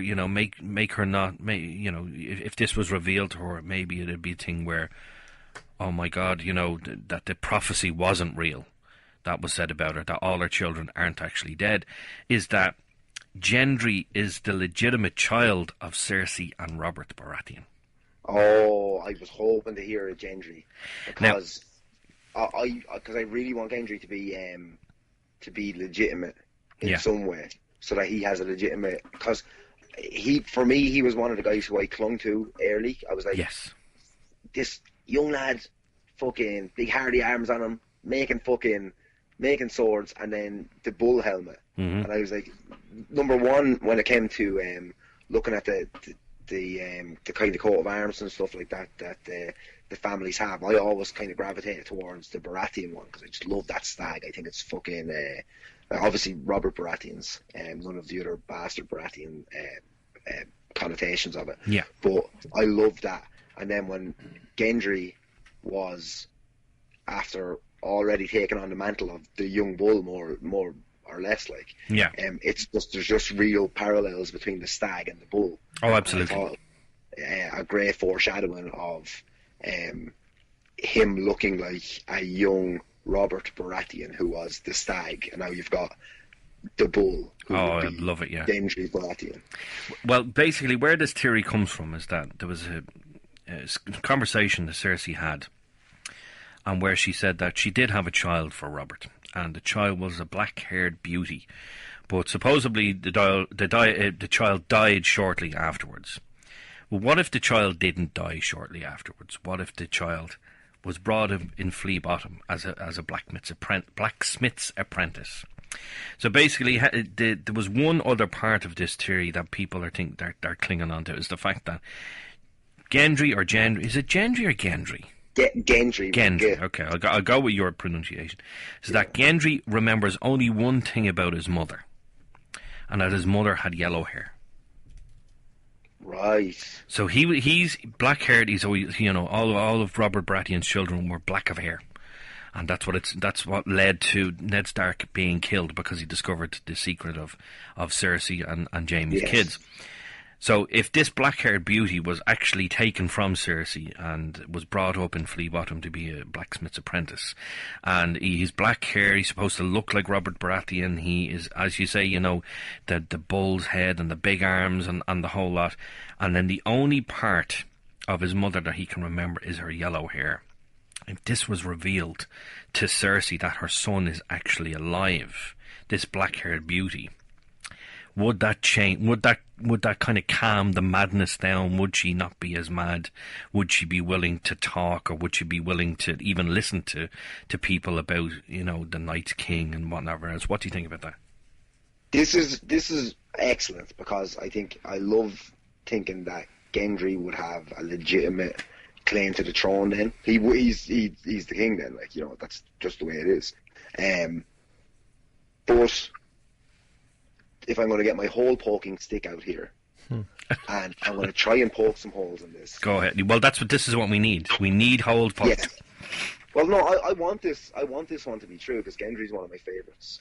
Speaker 2: make her not. If this was revealed to her, maybe it'd be a thing where, oh my God, that the prophecy wasn't real, that was said about her, that all her children aren't actually dead, is that Gendry is the legitimate child of Cersei and Robert Baratheon.
Speaker 4: Oh, I was hoping to hear a Gendry, because I really want Gendry to be legitimate in some way, so that he has a legitimate, because for me he was one of the guys who I clung to early. I was like, yes, this young lad, fucking big hardy arms on him, making swords, and then the bull helmet. Mm-hmm. And I was like, number one, when it came to looking at the kind of coat of arms and stuff like that the families have, I always kind of gravitated towards the Baratheon one, because I just love that stag. I think it's fucking Obviously, Robert Baratheon's, none of the other bastard Baratheon connotations of it.
Speaker 2: Yeah.
Speaker 4: But I love that. And then when Gendry was, after already taking on the mantle of the young bull, more or less, like, it's just, there's just real parallels between the stag and the bull.
Speaker 2: Oh, absolutely.
Speaker 4: And I thought, a great foreshadowing of him looking like a young Robert Baratheon, who was the stag, and now you've got the bull. Who
Speaker 2: I love it, yeah.
Speaker 4: Gendry Baratheon.
Speaker 2: Well, basically, where this theory comes from is that there was a conversation that Cersei had, and where she said that she did have a child for Robert, and the child was a black-haired beauty, but supposedly the child died shortly afterwards. Well, what if the child didn't die shortly afterwards? What if the child was brought in Flea Bottom as a blacksmith's apprentice? So basically, there was one other part of this theory that people are clinging on to, is the fact that Gendry or Gendry, is it Gendry or Gendry?
Speaker 4: Gendry.
Speaker 2: Gendry, okay, I'll go with your pronunciation. So that Gendry remembers only one thing about his mother, and that his mother had yellow hair.
Speaker 4: Right.
Speaker 2: So he's black-haired. He's always, all of Robert Baratheon's children were black of hair, and that's what led to Ned Stark being killed, because he discovered the secret of Cersei and Jaime's kids. So if this black-haired beauty was actually taken from Cersei and was brought up in Flea Bottom to be a blacksmith's apprentice, and he's black hair, he's supposed to look like Robert Baratheon, he is, as you say, the bull's head and the big arms and the whole lot, and then the only part of his mother that he can remember is her yellow hair. If this was revealed to Cersei, that her son is actually alive, this black-haired beauty, would that change? Would that kind of calm the madness down? Would she not be as mad? Would she be willing to talk, or would she be willing to even listen to people about the Night's King and whatever else? What do you think about that?
Speaker 4: This is excellent, because I love thinking that Gendry would have a legitimate claim to the throne. Then he's the king. Then, that's just the way it is. But if I'm going to get my hole poking stick out here, and I'm going to try and poke some holes in this.
Speaker 2: Go ahead. Well, this is what we need. We need hole poked.
Speaker 4: Yeah. Well, no, I want this one to be true, because Gendry's one of my favourites.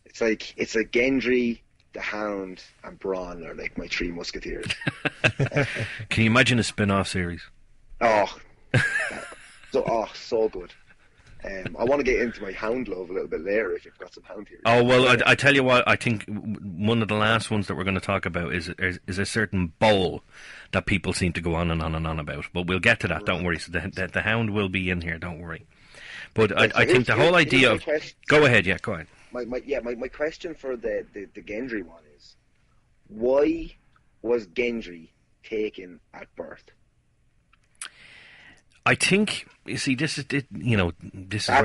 Speaker 4: It's like Gendry, the Hound, and Bronn are like my three musketeers.
Speaker 2: Can you imagine a spin-off series?
Speaker 4: So good. I want to get into my Hound love a little bit later, if you've got some Hound here.
Speaker 2: Oh, well, I tell you what, I think one of the last ones that we're going to talk about is a certain bowl that people seem to go on and on and on about. But we'll get to that, don't worry. So the Hound will be in here, don't worry. But I think the whole idea of... Go ahead.
Speaker 4: My question for the Gendry one is, why was Gendry taken at birth?
Speaker 2: I think, you see, this is where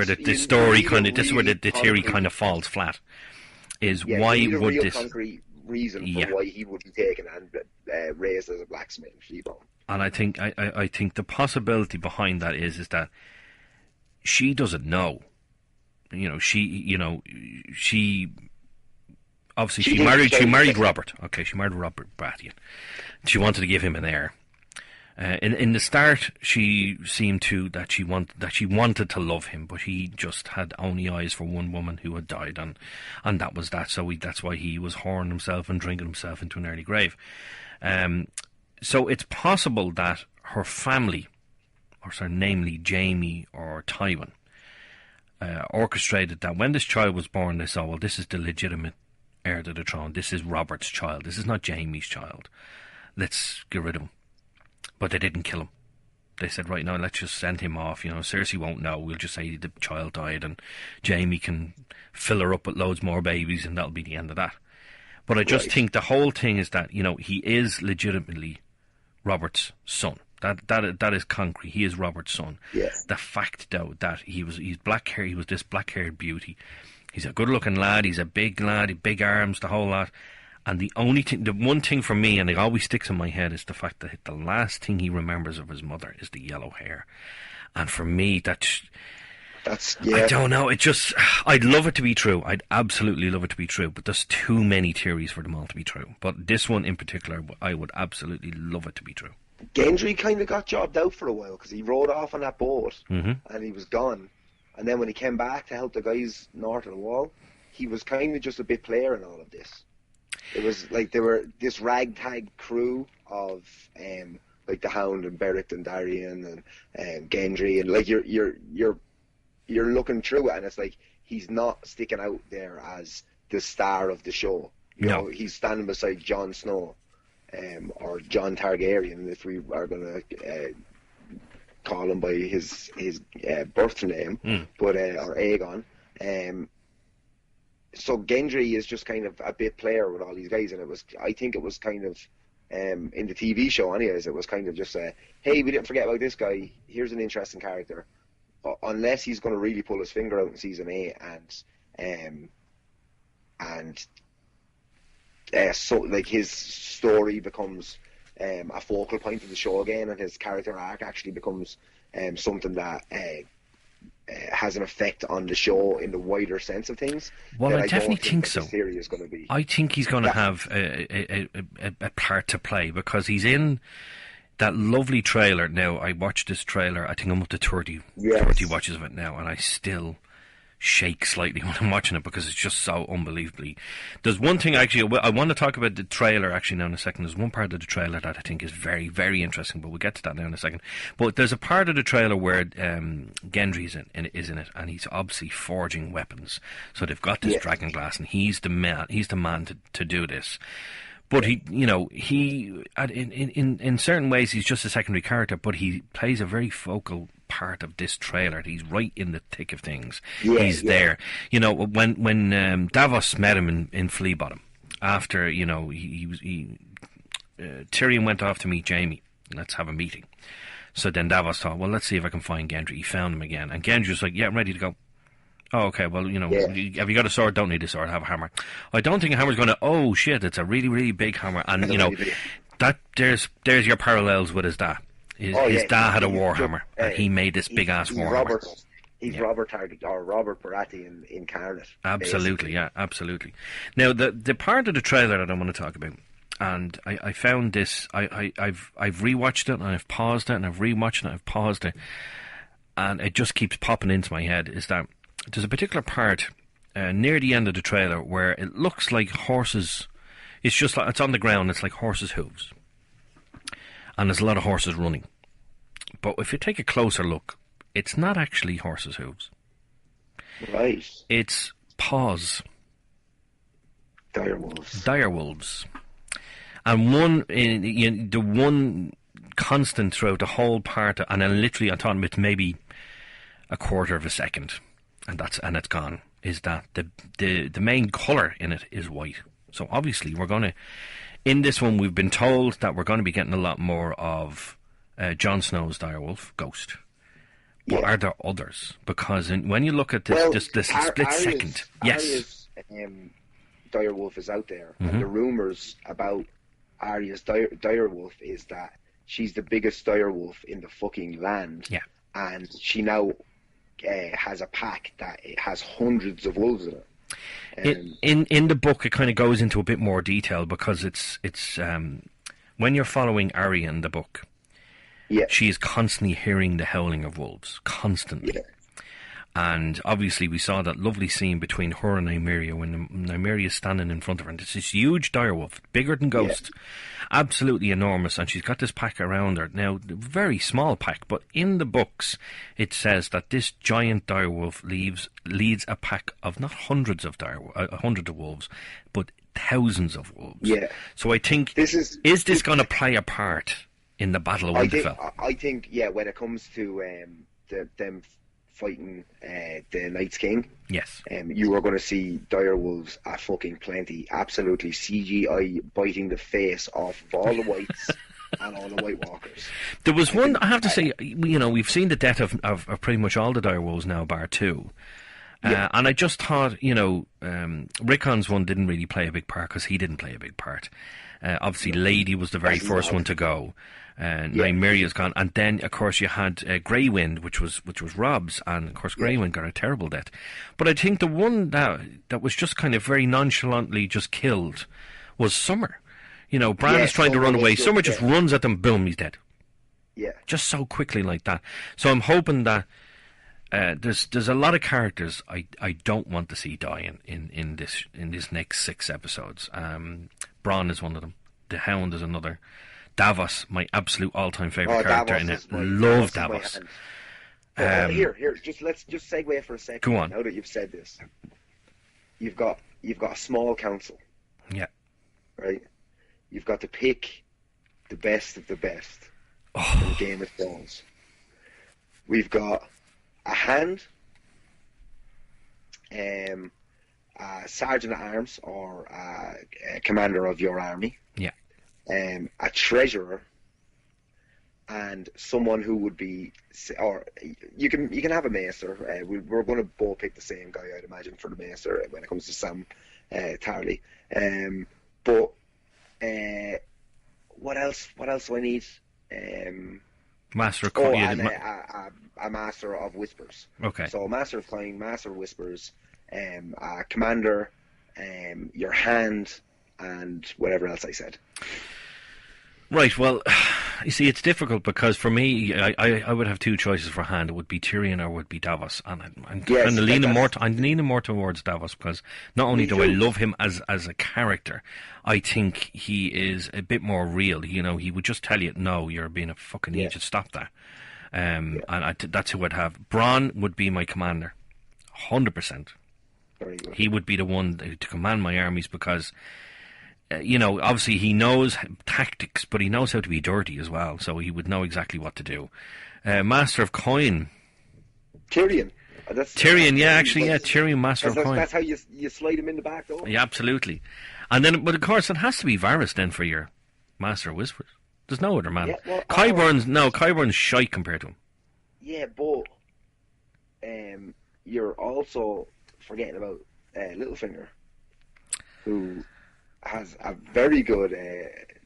Speaker 2: the story kind of, this is where the theory kind of falls flat. Is why would this
Speaker 4: concrete reason for why he would be taken and raised as a blacksmith in Flea Bottom?
Speaker 2: And I think the possibility behind that is that she doesn't know. She obviously she married Robert. Okay, she married Robert Baratheon. She wanted to give him an heir. In the start, she seemed that she wanted to love him, but he just had only eyes for one woman who had died, and that was that. So that's why he was whoring himself and drinking himself into an early grave. So it's possible that her family, namely Jaime or Tywin, orchestrated that when this child was born, they saw, well, this is the legitimate heir to the throne. This is Robert's child. This is not Jaime's child. Let's get rid of him. But they didn't kill him. They said, right, now let's just send him off. Cersei won't know. We'll just say the child died, and Jaime can fill her up with loads more babies, and that'll be the end of that. But I just think the whole thing is that, he is legitimately Robert's son. That is concrete. He is Robert's son.
Speaker 4: Yes.
Speaker 2: The fact, though, that he's black hair, he was this black-haired beauty. He's a good-looking lad. He's a big lad, big arms, the whole lot. And the one thing for me, and it always sticks in my head, is the fact that the last thing he remembers of his mother is the yellow hair. And for me, I don't know. I'd love it to be true. I'd absolutely love it to be true. But there's too many theories for them all to be true. But this one in particular, I would absolutely love it to be true.
Speaker 4: Gendry kind of got jobbed out for a while because he rode off on that boat and he was gone. And then when he came back to help the guys north of the wall, he was kind of just a bit player in all of this. It was like they were this ragtag crew of like the Hound and Beric and Tyrion and Gendry, and like you're looking through it and it's like he's not sticking out there as the star of the show. You know, he's standing beside Jon Snow or Jon Targaryen, if we are going to call him by his birth name, but or Aegon. So Gendry is just kind of a bit player with all these guys, and I think it was kind of in the TV show anyways, it was kind of just hey, we didn't forget about this guy, here's an interesting character, unless he's going to really pull his finger out in season 8 so like his story becomes a focal point of the show again, and his character arc actually becomes something that has an effect on the show in the wider sense of things.
Speaker 2: Well, I definitely think so.
Speaker 4: Theory is going to be.
Speaker 2: I think he's going to have a part to play because he's in that lovely trailer. Now, I watched this trailer. I think I'm up to 30 watches of it now, and I still shake slightly when I'm watching it because it's just so unbelievably. There's one thing actually I want to talk about the trailer actually now in a second. There's one part of the trailer that I think is very, very interesting, but we'll get to that now in a second. But there's a part of the trailer where Gendry is in it, and he's obviously forging weapons. So they've got this dragon glass, and he's the man to do this. But in certain ways he's just a secondary character, but he plays a very focal part of this trailer. He's right in the thick of things. He's there. You know, when Davos met him in Flea Bottom, after Tyrion went off to meet Jaime. Let's have a meeting. So then Davos thought, well, let's see if I can find Gendry. He found him again, and Gendry was like, yeah, I'm ready to go. Oh, okay, well, have you got a sword? Don't need a sword, have a hammer. I don't think a hammer's going to, oh, shit, it's a really, really big hammer. And, that there's your parallels with his dad. His dad had a warhammer, and he made this big-ass warhammer.
Speaker 4: He's Robert Baratheon incarnate.
Speaker 2: Absolutely, basically. Absolutely. Now, the part of the trailer that I want to talk about, and I found this, I've rewatched it, and I've paused it, and I've rewatched it, and I've paused it, and it just keeps popping into my head, is that there's a particular part near the end of the trailer where it looks like horses. It's just like it's on the ground. It's like horses' hooves, and there's a lot of horses running. But if you take a closer look, it's not actually horses' hooves.
Speaker 4: Right.
Speaker 2: It's paws. Dire wolves. And the one constant throughout the whole part, and then literally I'm talking about maybe a quarter of a second. And it's gone. Is that the main colour in it is white? So obviously in this one we've been told that we're going to be getting a lot more of Jon Snow's direwolf Ghost. But are there others? Because when you look at this split second, yes,
Speaker 4: direwolf is out there, and the rumours about Arya's direwolf is that she's the biggest direwolf in the fucking land, and she now has a pack that it has hundreds of wolves in it.
Speaker 2: In the book, it kind of goes into a bit more detail because it's when you're following Arya in the book, she is constantly hearing the howling of wolves, constantly. And obviously we saw that lovely scene between her and Nymeria when Nymeria is standing in front of her, and it's this huge direwolf, bigger than Ghost, absolutely enormous, and she's got this pack around her. Now, very small pack, but in the books it says that this giant direwolf leads a pack of not hundreds of wolves, but thousands of wolves. So I think, is this going to play a part in the Battle of Winterfell?
Speaker 4: I think when it comes to them fighting the Night's King, you are going to see direwolves a fucking plenty. Absolutely CGI biting the face off of all the whites and all the White Walkers.
Speaker 2: There was one, I have to say, we've seen the death of pretty much all the direwolves now, bar two. And I just thought, Rickon's one didn't really play a big part because he didn't play a big part. Obviously, Lady was the very first one to go. Nymeria is gone, and then of course you had Grey Wind, which was Rob's, and of course Grey Wind got a terrible death. But I think the one that was just kind of very nonchalantly just killed was Summer. You know, Bran is trying to run away. Summer just runs at them, boom, he's dead.
Speaker 4: Yeah,
Speaker 2: just so quickly like that. So I'm hoping that there's a lot of characters I don't want to see die in this next 6 episodes. Bronn is one of them. The Hound is another. Davos, my absolute all-time favourite character in it. Love Davos.
Speaker 4: Here, let's segue for a second.
Speaker 2: Go on.
Speaker 4: Now that you've said this, you've got a small council.
Speaker 2: Yeah.
Speaker 4: Right. You've got to pick the best of the best in Game of Thrones. We've got a Hand, a sergeant at arms or a commander of your army.
Speaker 2: Yeah.
Speaker 4: A treasurer, and someone who would be, or you can have a maester. We're going to both pick the same guy, I'd imagine, for the maester when it comes to Sam Tarly. But what else do I need?
Speaker 2: Master of
Speaker 4: a master of whispers.
Speaker 2: Okay.
Speaker 4: So a master of Clegane, master of whispers, a commander, your Hand, and whatever else I said.
Speaker 2: Right, well, you see, it's difficult because for me, I would have 2 choices for Hand. It would be Tyrion or it would be Davos. And I'm kind of leaning more towards Davos because not only do I love him as a character, I think he is a bit more real. You know, he would just tell you, no, you're being a fucking idiot, just stop that. And that's who I'd have. Bronn would be my commander, 100%.
Speaker 4: Very good.
Speaker 2: He would be the one to command my armies because... you know, obviously he knows tactics, but he knows how to be dirty as well, so he would know exactly what to do. Master of Coin.
Speaker 4: Tyrion.
Speaker 2: Tyrion, Master of Coin.
Speaker 4: That's how you slide him in the back door.
Speaker 2: Yeah, absolutely. And then, but of course, it has to be Varys then for your Master of Whispers. There's no other man. Yeah, well, Qyburn's shite compared to him.
Speaker 4: Yeah, but you're also forgetting about Littlefinger, who has a very good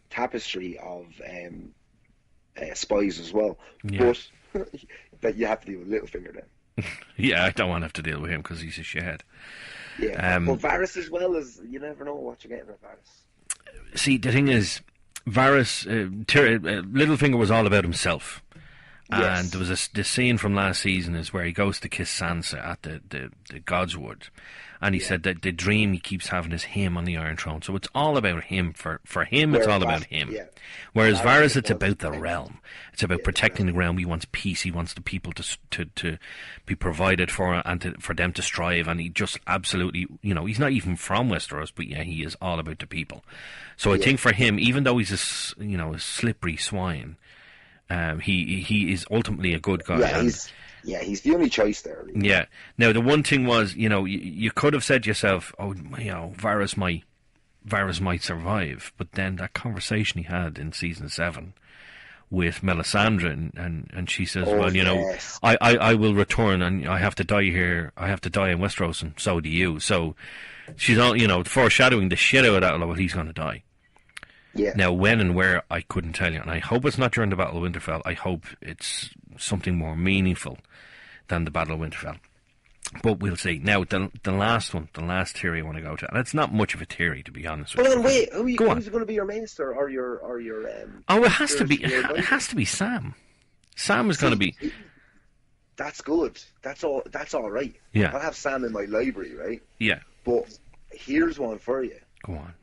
Speaker 4: tapestry of spies as well.
Speaker 2: Yeah.
Speaker 4: But that you have to deal with Littlefinger then.
Speaker 2: Yeah, I don't want to have to deal with him because he's a shithead.
Speaker 4: Yeah, but Varys as well, as you never know what you're getting with Varys.
Speaker 2: See, the thing is, Varys, Littlefinger was all about himself.
Speaker 4: Yes.
Speaker 2: And there was the scene from last season is where he goes to kiss Sansa at the Godswood. And he said that the dream he keeps having is him on the Iron Throne. So it's all about him. For him, it's all about him.
Speaker 4: Yeah.
Speaker 2: Whereas Varys, it's about the realm. It's about protecting the realm. He wants peace. He wants the people to be provided for and for them to strive. And he just absolutely, you know, he's not even from Westeros, but yeah, he is all about the people. So I think for him, even though he's a slippery swine, he is ultimately a good guy.
Speaker 4: Yeah, he's the only choice there. Really.
Speaker 2: Yeah. Now, the one thing was, you know, you could have said to yourself, oh, you know, Varys might survive. But then that conversation he had in season 7 with Melisandre, and she says, well, you know, I will return and I have to die here. I have to die in Westeros, and so do you. So she's all, you know, foreshadowing the shit out of that, well, he's going to die.
Speaker 4: Yeah.
Speaker 2: Now, when and where, I couldn't tell you. And I hope it's not during the Battle of Winterfell. I hope it's something more meaningful than the Battle of Winterfell. But we'll see. Now, the last theory I want to go to, and it's not much of a theory, to be honest with you.
Speaker 4: Well, wait, who's going to be your maester or your
Speaker 2: oh, it has to be Sam. Sam is going to be...
Speaker 4: That's good. That's all right.
Speaker 2: Yeah.
Speaker 4: I'll have Sam in my library, right?
Speaker 2: Yeah.
Speaker 4: But here's one for you.
Speaker 2: Go on.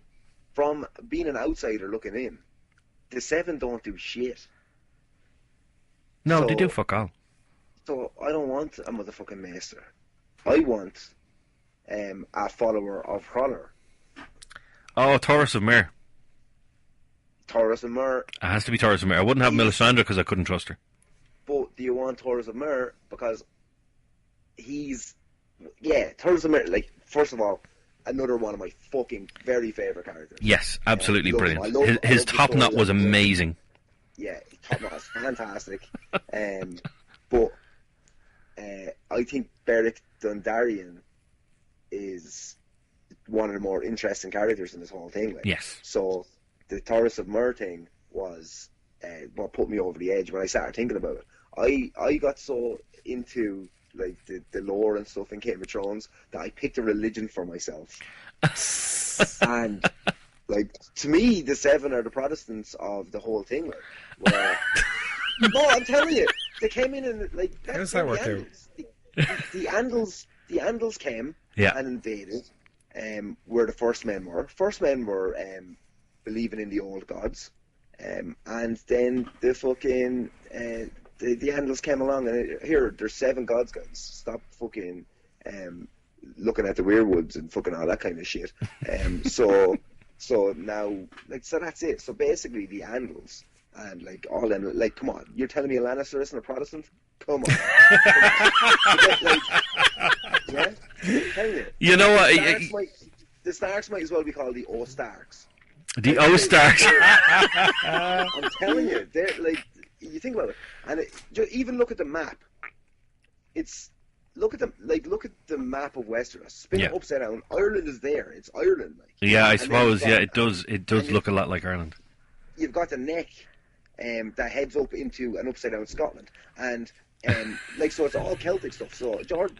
Speaker 4: From being an outsider looking in, the 7 don't do shit.
Speaker 2: No, they do fuck all.
Speaker 4: So I don't want a motherfucking maester. I want a follower of Hroller.
Speaker 2: Oh, Taurus of Myr.
Speaker 4: Taurus of Myr.
Speaker 2: It has to be Taurus of Myr. I wouldn't have Melisandre because I couldn't trust her.
Speaker 4: But do you want Taurus of Myr? Because Taurus of Myr, like, first of all, another one of my fucking very favourite characters.
Speaker 2: Yes, absolutely brilliant. His top knot was amazing.
Speaker 4: Yeah, top knot was fantastic. But I think Beric Dondarrion is one of the more interesting characters in this whole thing. Like.
Speaker 2: Yes.
Speaker 4: So the Taurus of Myr thing was what put me over the edge when I started thinking about it. I got so into like the lore and stuff in Game of Thrones that I picked a religion for myself. And like, to me, the Seven are the Protestants of the whole thing. Like, where, no, I'm telling you, they came in and like.
Speaker 3: How does that work out?
Speaker 4: The Andals came and invaded. Where the First Men were. First Men were believing in the old gods, and then the fucking the Andals came along and here there's 7 gods, guys. Stop fucking looking at the weirwoods and fucking all that kind of shit. So now, like, so that's it. So basically, the Andals and like all them, like, come on, you're telling me a Lannister isn't a Protestant? Come on. Like, yeah, I'm telling you.
Speaker 2: You know what?
Speaker 4: The Starks might as well be called the O-Starks.
Speaker 2: The O-Starks.
Speaker 4: I'm telling you, they're like, you think about it, and even look at the map. Look at the map of Westeros. Spin it upside down. Ireland is there. It's Ireland, like.
Speaker 2: Yeah, I suppose. Yeah, it does. It does look a lot like Ireland.
Speaker 4: You've got the neck that heads up into an upside down Scotland, and like, so it's all Celtic stuff. So George,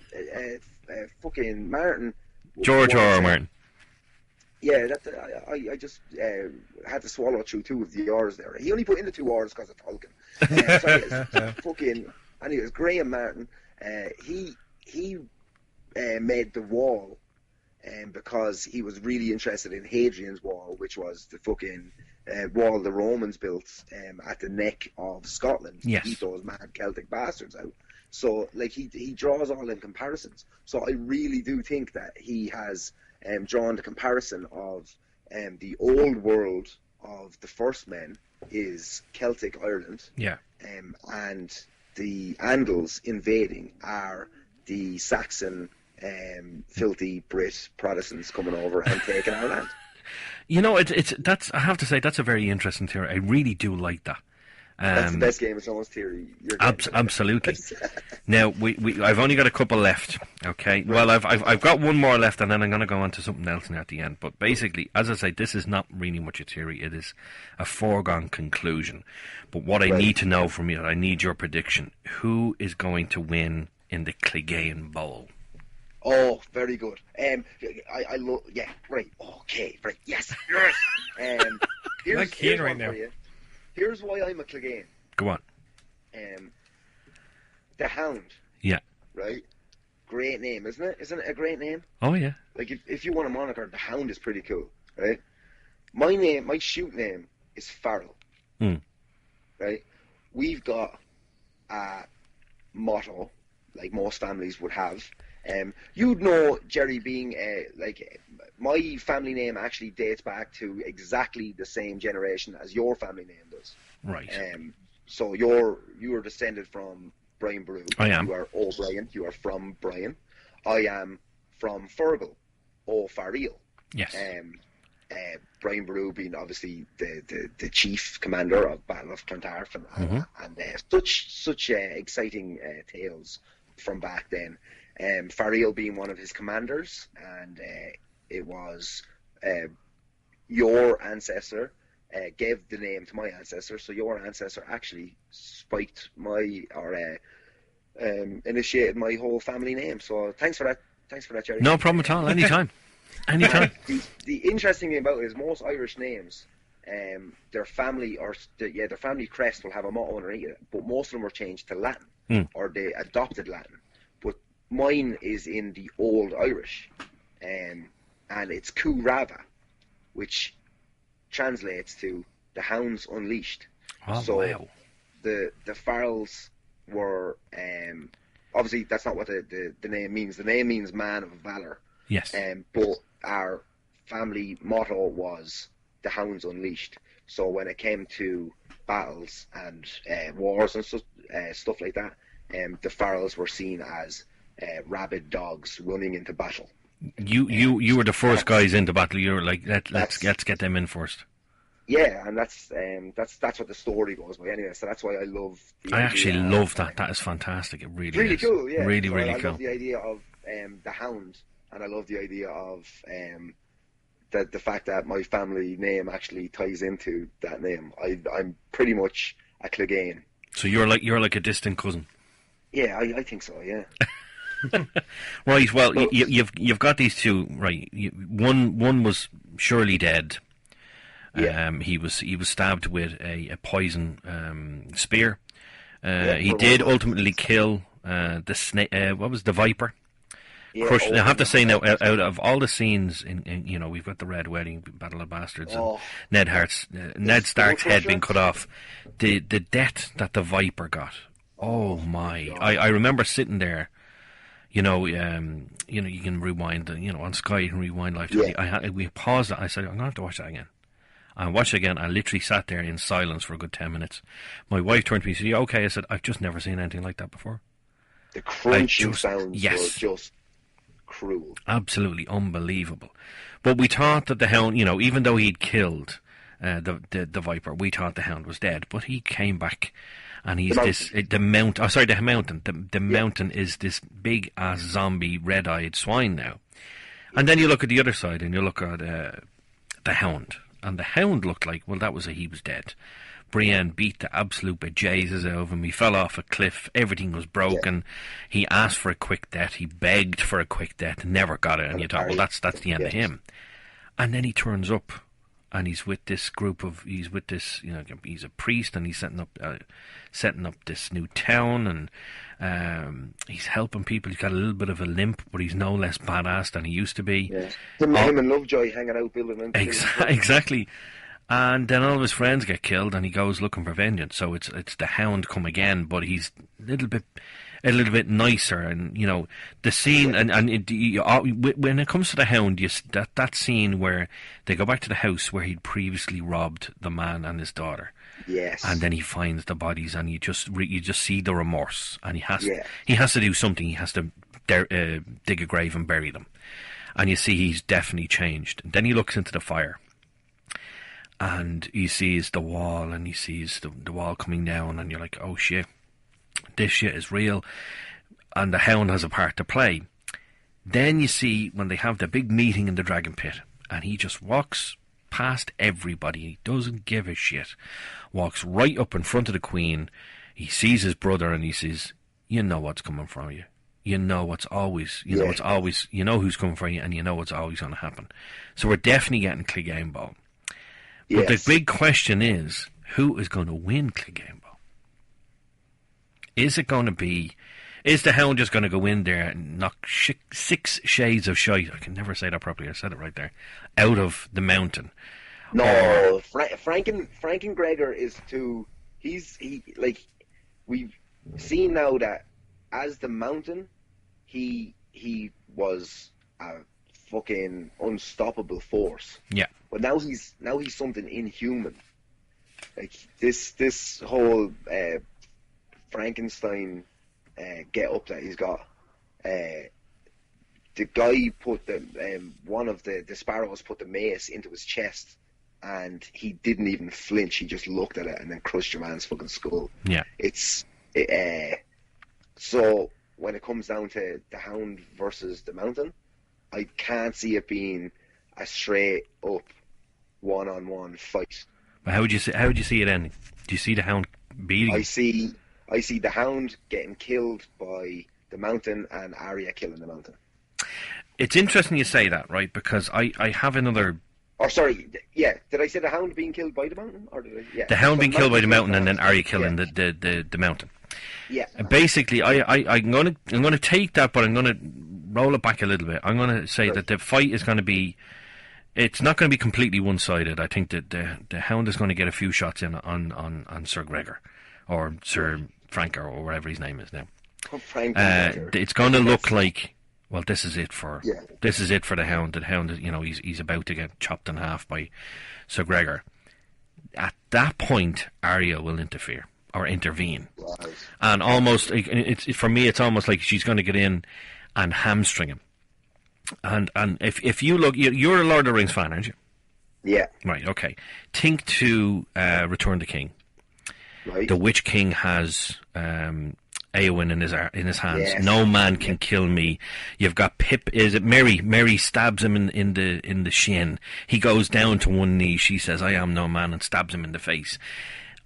Speaker 4: fucking Martin,
Speaker 2: George R. R. Martin.
Speaker 4: Yeah, I just had to swallow through 2 of the R's there. He only put in the 2 R's because of Tolkien. Sorry, fucking. Anyways, Graham Martin. He made the wall because he was really interested in Hadrian's Wall, which was the fucking wall the Romans built at the neck of Scotland to keep those mad Celtic bastards out. So, like, he draws all them comparisons. So I really do think that he has drawn the comparison of the old world of the First Men is Celtic Ireland.
Speaker 2: Yeah.
Speaker 4: And the Andals invading are the Saxon, filthy Brit Protestants coming over and taking our land.
Speaker 2: You know, that's, I have to say, that's a very interesting theory. I really do like that.
Speaker 4: That's the best Game of Thrones theory.
Speaker 2: Absolutely. Now I've only got a couple left. Okay. Well, I've got one more left, and then I'm going to go on to something else now at the end. But basically, as I say, this is not really much a theory. It is a foregone conclusion. But what I need to know from you, I need your prediction. Who is going to win in the Clegane Bowl?
Speaker 4: Oh, very good. I love. Yeah. Right. Okay. Right. Yes. Here's
Speaker 3: right
Speaker 4: one
Speaker 3: now.
Speaker 4: for you. Here's why I'm a Clegane.
Speaker 2: Go on.
Speaker 4: The Hound.
Speaker 2: Yeah.
Speaker 4: Right? Great name, isn't it? Isn't it a great name?
Speaker 2: Oh, yeah.
Speaker 4: Like, if you want a moniker, the Hound is pretty cool, right? My shoot name is Farrell. Right? We've got a motto, like most families would have. You'd know, Gerry, being my family name actually dates back to exactly the same generation as your family name does.
Speaker 2: Right.
Speaker 4: So you are descended from Brian Brew.
Speaker 2: I am.
Speaker 4: You are O'Brien. You are from Brian. I am from Fergal, O'Farrell.
Speaker 2: Yes.
Speaker 4: Brian Brew being obviously the chief commander of Battle of Clontarf and such exciting tales from back then. Farrell being one of his commanders, and it was your ancestor gave the name to my ancestor, so your ancestor actually spiked initiated my whole family name. So thanks for that, Gerry.
Speaker 2: No problem at all. Anytime.
Speaker 4: The interesting thing about it is most Irish names, their family crest will have a motto underneath it, but most of them were changed to Latin or they adopted Latin. But mine is in the Old Irish, and it's Cu Rava, which translates to the Hounds Unleashed.
Speaker 2: Oh,
Speaker 4: so
Speaker 2: wow.
Speaker 4: The Farrells were obviously that's not what the name means. The name means man of valor.
Speaker 2: Yes.
Speaker 4: But our family motto was the Hounds Unleashed. So when it came to battles and wars and stuff like that, the Farrells were seen as rabid dogs running into battle.
Speaker 2: You were the first guys into battle. You were like, let's get them in first.
Speaker 4: Yeah, and that's what the story goes by anyway. So that's why I love.
Speaker 2: I actually love that. That is fantastic. It really is.
Speaker 4: Cool. Yeah,
Speaker 2: really
Speaker 4: so
Speaker 2: really
Speaker 4: I
Speaker 2: cool.
Speaker 4: love the idea of the Hound, and I love the idea of the fact that my family name actually ties into that name. I'm pretty much a Clegane.
Speaker 2: So you're like a distant cousin.
Speaker 4: Yeah, I think so. Yeah.
Speaker 2: Right. Well, you've got these two. Right. One was surely dead.
Speaker 4: Yeah.
Speaker 2: He was stabbed with a poison spear. He did ultimately kill the snake. What was the viper?
Speaker 4: Yeah,
Speaker 2: Crushed. I have to say now, out of all the scenes in we've got the Red Wedding, Battle of Bastards, and Ned Stark's head being cut off. The death that the viper got. Oh my! I remember sitting there. You can rewind. On Sky you can rewind live.
Speaker 4: Yeah.
Speaker 2: We paused it. I said, I'm gonna have to watch that again. I watched it again. I literally sat there in silence for a good 10 minutes. My wife turned to me and said, okay. I said, I've just never seen anything like that before.
Speaker 4: The crunching sounds were just cruel.
Speaker 2: Absolutely unbelievable. But we thought that the Hound, even though he'd killed the Viper, we thought the Hound was dead. But he came back, and he's the Mountain. The Mountain is this big-ass zombie red-eyed swine now. And then you look at the other side, and you look at the Hound. And the Hound looked like, he was dead. Brienne beat the absolute bejesus out of him. He fell off a cliff. Everything was broken. Yeah. He asked for a quick death. He begged for a quick death. Never got it. And you thought, that's the end of him. And then he turns up, and he's with this he's a priest, and he's setting up this new town, and he's helping people. He's got a little bit of a limp, but he's no less badass than he used to be.
Speaker 4: Yeah. Him and Lovejoy hanging out building.
Speaker 2: Exactly. And then all of his friends get killed, and he goes looking for vengeance. So it's the Hound come again, but he's a little bit nicer. And the scene, when it comes to the Hound, that scene where they go back to the house where he'd previously robbed the man and his daughter.
Speaker 4: Yes.
Speaker 2: And then he finds the bodies, and you just see the remorse, and he has to do something. He has to dig a grave and bury them, and you see he's definitely changed. And then he looks into the fire. And he sees the wall, and he sees the wall coming down, and you're like, oh shit, this shit is real, and the Hound has a part to play. Then you see when they have the big meeting in the Dragon Pit, and he just walks past everybody, he doesn't give a shit, walks right up in front of the Queen, he sees his brother, and he says, you know what's coming from you. You know what's always, you know who's coming for you, and you know what's always going to happen. So we're definitely getting Clegane Ball. But the big question is, who is going to win Clegane Ball? Is the Hound just going to go in there and knock 6 shades of shite, I can never say that properly, I said it right there, out of the Mountain?
Speaker 4: No, Franken Gregor is we've seen now that as the Mountain, he was a fucking unstoppable force.
Speaker 2: Yeah.
Speaker 4: But now he's something inhuman. Like this whole Frankenstein get up that he's got. The guy put one of the sparrows put the mace into his chest, and he didn't even flinch. He just looked at it and then crushed your man's fucking skull.
Speaker 2: Yeah.
Speaker 4: So when it comes down to the Hound versus the Mountain, I can't see it being a straight up one-on-one fight.
Speaker 2: But how would you see it ending? Do you see the Hound beating?
Speaker 4: I see the Hound getting killed by the Mountain and Arya killing the Mountain.
Speaker 2: It's interesting you say that, right? Because I have another.
Speaker 4: Or sorry, yeah. Did I say the Hound being killed by the Mountain, or did I? Yeah.
Speaker 2: The Hound being killed by the Mountain, and then Arya killing the Mountain.
Speaker 4: Yeah.
Speaker 2: Basically, I'm gonna take that, but I'm gonna roll it back a little bit. I'm gonna say that the fight is gonna be. It's not going to be completely one-sided. I think that the Hound is going to get a few shots in on Sir Gregor, or Sir Frank, or whatever his name is now. It's going to look like, well, this is it for the Hound. The Hound, he's about to get chopped in half by Sir Gregor. At that point, Arya will interfere or intervene,
Speaker 4: right.
Speaker 2: And almost for me, it's almost like she's going to get in and hamstring him. And if you look, you're a Lord of the Rings fan, aren't you?
Speaker 4: Yeah.
Speaker 2: Right. Okay. Think to Return the King.
Speaker 4: Right.
Speaker 2: The Witch King has Eowyn in his hands.
Speaker 4: Yes.
Speaker 2: No man can kill me. You've got Pip. Is it Mary? Mary stabs him in the shin. He goes down to one knee. She says, "I am no man," and stabs him in the face.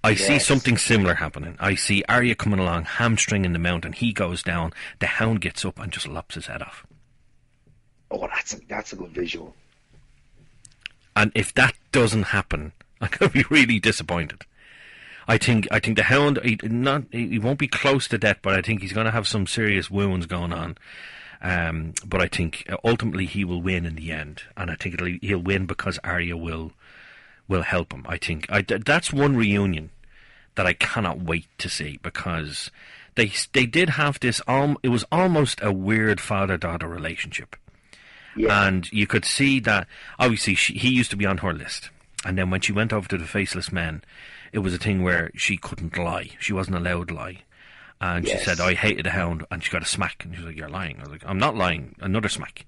Speaker 2: I see something similar happening. I see Arya coming along, hamstringing the mountain. He goes down. The Hound gets up and just lops his head off.
Speaker 4: Oh, that's a good visual.
Speaker 2: And if that doesn't happen, I'm going to be really disappointed. I think the Hound, he won't be close to death, but I think he's going to have some serious wounds going on. But I think ultimately he will win in the end, and I think he'll win because Arya will help him. I think that's one reunion that I cannot wait to see, because they did have this. It was almost a weird father-daughter relationship, and you could see that. Obviously, he used to be on her list, and then when she went over to the Faceless Men, it was a thing where she couldn't lie. She wasn't allowed to lie. And she said, "I hated the Hound," and she got a smack. And she was like, "You're lying." I was like, "I'm not lying." Another smack.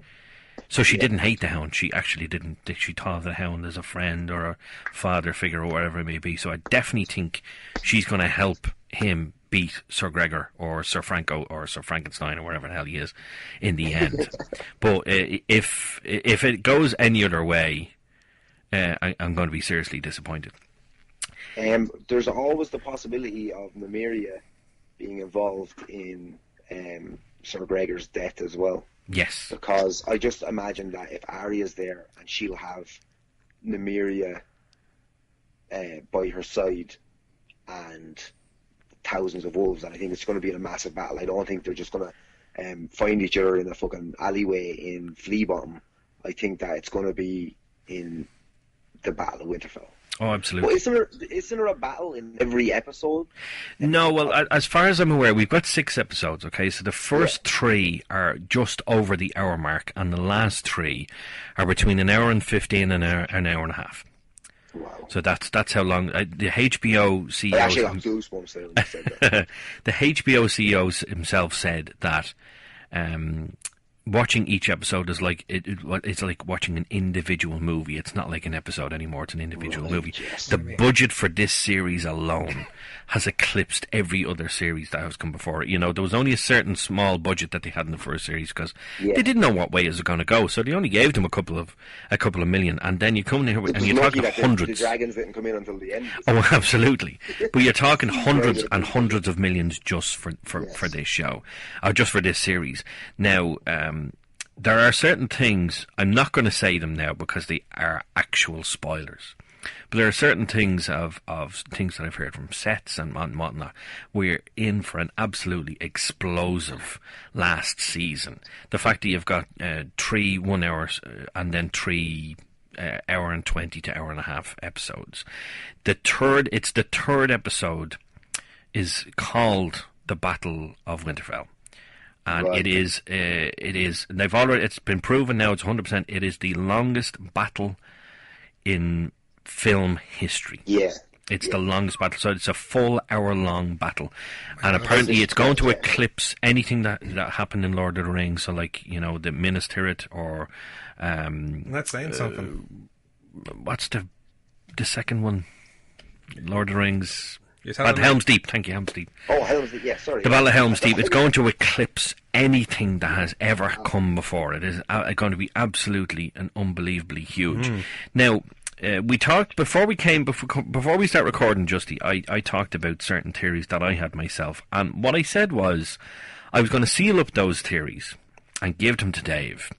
Speaker 2: So she didn't hate the Hound. She actually didn't. She thought of the Hound as a friend or a father figure or whatever it may be. So I definitely think she's going to help him beat Sir Gregor or Sir Franco or Sir Frankenstein or whatever the hell he is in the end. But if it goes any other way, I'm going to be seriously disappointed.
Speaker 4: There's always the possibility of Nymeria being involved in Sir Gregor's death as well.
Speaker 2: Yes.
Speaker 4: Because I just imagine that if Arya's there and she'll have Nymeria by her side and thousands of wolves, and I think it's going to be in a massive battle. I don't think they're just going to find each other in a fucking alleyway in Flea Bottom. I think that it's going to be in the Battle of Winterfell.
Speaker 2: Oh, absolutely.
Speaker 4: Well, isn't there a battle in every episode?
Speaker 2: No, well, as far as I'm aware, we've got 6 episodes, okay? So the first 3 are just over the hour mark, and the last 3 are between an hour and 15 and an hour and a half.
Speaker 4: Wow.
Speaker 2: So that's how long... the HBO CEO...
Speaker 4: I actually got goosebumps there when you said that.
Speaker 2: The HBO CEO himself said that... watching each episode is like it's like watching an individual movie. It's not like an episode anymore. It's an individual movie.
Speaker 4: Yes,
Speaker 2: the budget for this series alone has eclipsed every other series that has come before it. You know, there was only a certain small budget that they had in the first series because they didn't know what way it was going to go. So they only gave them a couple of million, and then you come in here and you're talking hundreds.
Speaker 4: The dragons didn't come in until the end.
Speaker 2: Oh, absolutely. But you're talking hundreds and hundreds of millions just for this show, or just for this series. Now, there are certain things, I'm not going to say them now because they are actual spoilers, but there are certain things of things that I've heard from sets and whatnot. We're in for an absolutely explosive last season. The fact that you've got 3 1 hours and then 3 hour and 20 to hour and a half episodes. The third episode is called The Battle of Winterfell. And
Speaker 4: right.
Speaker 2: it is, it's been proven now, it's 100%, it is the longest battle in film history.
Speaker 4: Yeah.
Speaker 2: It's the longest battle, so it's a full hour-long battle. And apparently it's going to eclipse anything that happened in Lord of the Rings, so like, you know, the Minas Tirith or...
Speaker 3: That's saying something.
Speaker 2: What's the second one? Lord of the Rings...
Speaker 3: Helm's
Speaker 2: Deep, thank you, Helm's Deep.
Speaker 4: Oh, Helm's Deep, yeah, sorry.
Speaker 2: The Battle of Helm's Deep. It's going to eclipse anything that has ever come before. It is going to be absolutely and unbelievably huge. Now, we talked before we start recording, Justy. I talked about certain theories that I had myself, and what I said was I was going to seal up those theories and give them to Dave.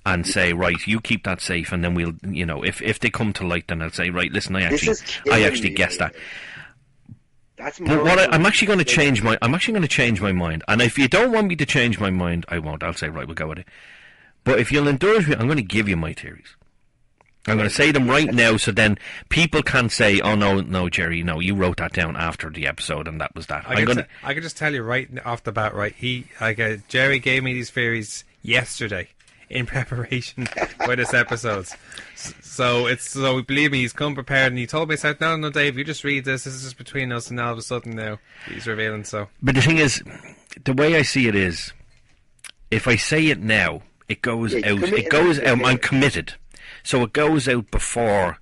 Speaker 2: And say, right, you keep that safe, and then we'll, you know, if they come to light, then I'll say, right, listen, I actually guessed that. But I'm actually going to change my mind. And if you don't want me to change my mind, I won't. I'll say, right, we'll go with it. But if you'll indulge me, I'm going to give you my theories. I'm going to say them right now, so then people can't say, "Oh no, Gerry, no, you wrote that down after the episode, and that was that."
Speaker 3: I can just tell you right off the bat, right? Gerry gave me these theories yesterday in preparation for this episode. So believe me, he's come prepared, and he told me, he said, no, Dave, you just read this. This is just between us, and all of a sudden now he's revealing. So,
Speaker 2: but the thing is, the way I see it is, if I say it now, it goes out. It goes out. I'm committed, so it goes out before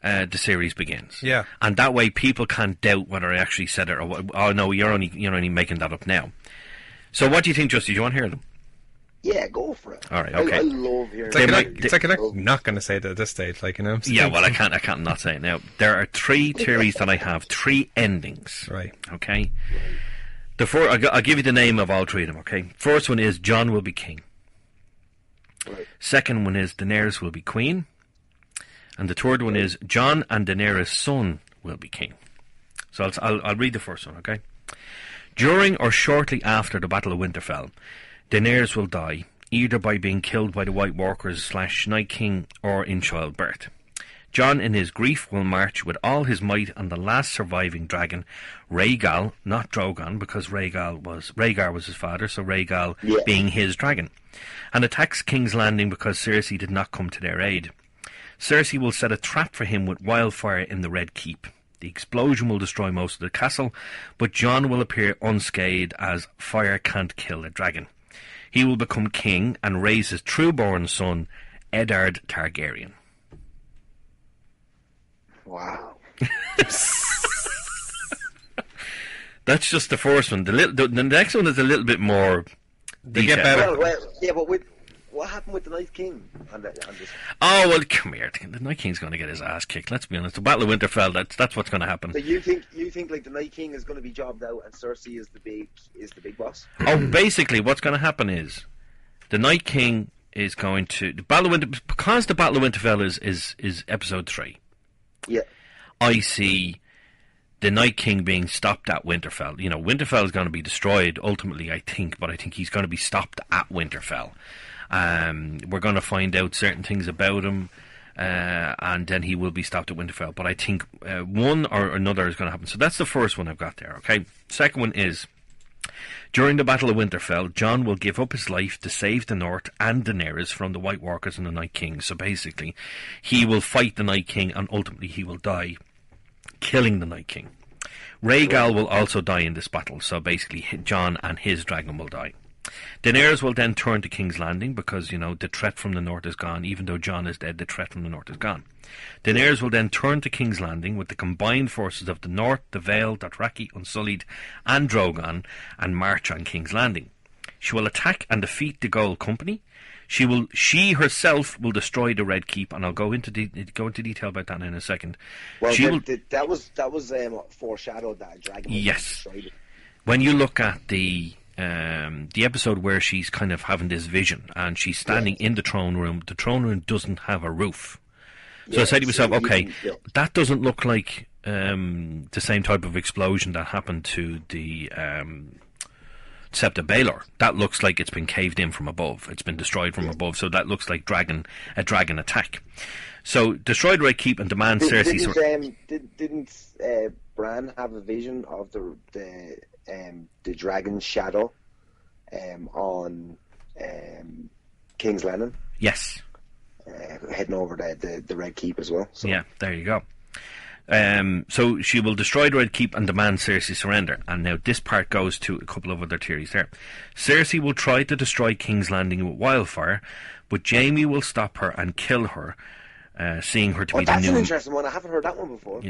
Speaker 2: the series begins.
Speaker 3: Yeah.
Speaker 2: And that way people can't doubt whether I actually said it or what. Oh no, you're only making that up now. So what do you think, Justy? Do you want to hear them?
Speaker 4: Yeah, go for it.
Speaker 2: All right, okay.
Speaker 4: I love hearing
Speaker 3: It's like you're not going to say it at this stage, like, you know.
Speaker 2: Yeah, well, I can't not say it now. There are 3 theories that I have, 3 endings.
Speaker 3: Right.
Speaker 2: Okay. I'll give you the name of all 3 of them. Okay. First one is Jon will be king.
Speaker 4: Right.
Speaker 2: Second one is Daenerys will be queen. And the third one is Jon and Daenerys' son will be king. So I'll read the first one, okay? During or shortly after the Battle of Winterfell, Daenerys will die, either by being killed by the White Walkers / Night King or in childbirth. Jon, in his grief, will march with all his might on the last surviving dragon, Rhaegal, not Drogon, because Rhaegar was his father, so Rhaegal being his dragon, and attacks King's Landing because Cersei did not come to their aid. Cersei will set a trap for him with wildfire in the Red Keep. The explosion will destroy most of the castle, but Jon will appear unscathed as fire can't kill a dragon. He will become king and raise his true-born son, Eddard Targaryen.
Speaker 4: Wow.
Speaker 2: That's just the first one. The next one is a little bit more
Speaker 3: They get
Speaker 2: detailed.
Speaker 3: better.
Speaker 4: Well, yeah, but what happened with the Night King on this?
Speaker 2: Oh, well, come here. The Night King's going to get his ass kicked, let's be honest. The Battle of Winterfell, that's what's going to happen.
Speaker 4: So you think like the Night King is going to be jobbed out and Cersei is the big boss?
Speaker 2: Oh, basically, what's going to happen is the Night King is going to because the Battle of Winterfell is episode 3.
Speaker 4: Yeah.
Speaker 2: I see the Night King being stopped at Winterfell. You know, Winterfell is going to be destroyed ultimately, I think, but I think he's going to be stopped at Winterfell. We're going to find out certain things about him, and then he will be stopped at Winterfell. But I think one or another is going to happen. So that's the first one I've got there, okay? Second one is, during the Battle of Winterfell, Jon will give up his life to save the North and Daenerys from the White Walkers and the Night King. So basically, he will fight the Night King and ultimately he will die, killing the Night King. Rhaegal will also die in this battle, so basically Jon and his dragon will die. Daenerys will then turn to King's Landing because, you know, the threat from the north is gone. Even though Jon is dead, the threat from the north is gone. Daenerys will then turn to King's Landing with the combined forces of the North, the Vale, Dothraki, Unsullied and Drogon and march on King's Landing. She will attack and defeat the Gold Company. She herself will destroy the Red Keep, and I'll go into detail about that in a second.
Speaker 4: Well, that was foreshadowed that dragon.
Speaker 2: Yes. When you look at the episode where she's kind of having this vision and she's standing in the throne room doesn't have a roof. So I said to myself, okay, that doesn't look like the same type of explosion that happened to the Sept of Baelor. That looks like it's been caved in from above. It's been destroyed from above. So that looks like a dragon attack. So destroy the Red Keep and demand Cersei's...
Speaker 4: Didn't Bran have a vision of the dragon's shadow on King's Landing?
Speaker 2: Yes.
Speaker 4: Heading over the Red Keep as well. So.
Speaker 2: Yeah, there you go. So she will destroy the Red Keep and demand Cersei's surrender. And now this part goes to a couple of other theories there. Cersei will try to destroy King's Landing with wildfire, but Jaime will stop her and kill her, seeing her to be the new...
Speaker 4: That's an interesting one. I haven't heard that one before.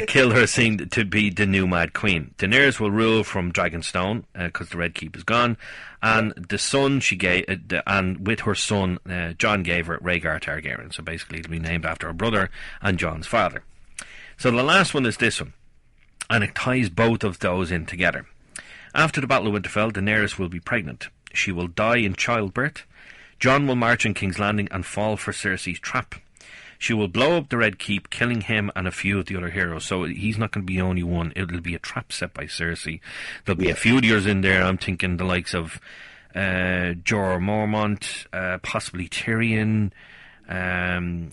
Speaker 2: Kill her, seeing to be the new Mad Queen. Daenerys will rule from Dragonstone because the Red Keep is gone, and the son she gave, and with her son, Jon gave her Rhaegar Targaryen. So basically, it'll be named after her brother and Jon's father. So the last one is this one, and it ties both of those in together. After the Battle of Winterfell, Daenerys will be pregnant. She will die in childbirth. Jon will march on King's Landing and fall for Cersei's trap. She will blow up the Red Keep, killing him and a few of the other heroes. So he's not going to be the only one. It'll be a trap set by Cersei. There'll be a few others in there. I'm thinking the likes of Jorah Mormont, possibly Tyrion. I'm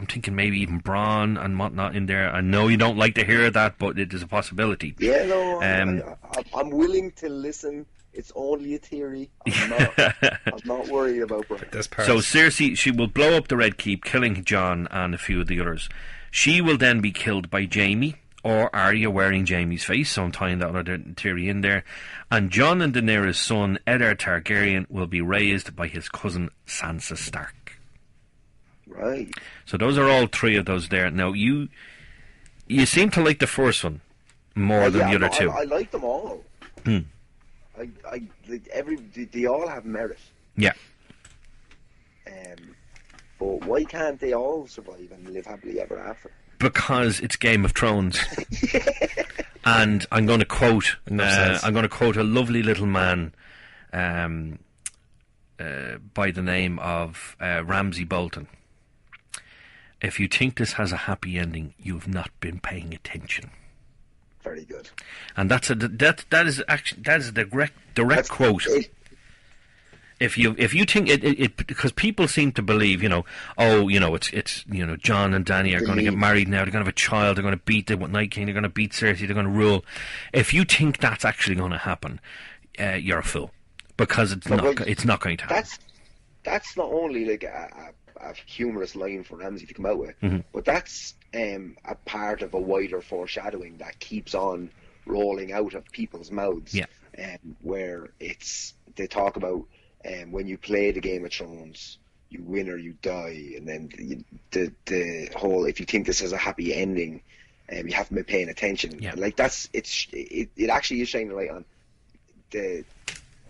Speaker 2: thinking maybe even Bronn and whatnot in there. I know you don't like to hear that, but it is a possibility.
Speaker 4: Yeah, no, I'm willing to listen. It's only a theory. I'm not worried about this part.
Speaker 2: So Cersei, she will blow up the Red Keep, killing Jon and a few of the others. She will then be killed by Jaime or Arya wearing Jaime's face, so I'm tying that other theory in there. And Jon and Daenerys' son, Eddard Targaryen, will be raised by his cousin Sansa Stark.
Speaker 4: Right.
Speaker 2: So those are all three of those there. Now you seem to like the first one more than the other two.
Speaker 4: I like them all.
Speaker 2: Hmm.
Speaker 4: They all have merit.
Speaker 2: Yeah.
Speaker 4: But why can't they all survive and live happily ever after?
Speaker 2: Because it's Game of Thrones. And I'm going to quote. I'm going to quote a lovely little man, by the name of Ramsay Bolton. If you think this has a happy ending, you've not been paying attention.
Speaker 4: Very good.
Speaker 2: And that is a direct quote. If you think it because people seem to believe, it's Jon and Dany are going to get married now. They're going to have a child. They're going to beat the Night King. They're going to beat Cersei. They're going to rule. If you think that's actually going to happen, you're a fool, because it's not going to happen.
Speaker 4: That's not only like a humorous line for Ramsay to come out with, but that's a part of a wider foreshadowing that keeps on rolling out of people's mouths.
Speaker 2: Yeah.
Speaker 4: Where they talk about when you play the Game of Thrones, you win or you die, and then the whole, if you think this has a happy ending, you haven't been paying attention.
Speaker 2: Yeah.
Speaker 4: Like it actually is shining a light on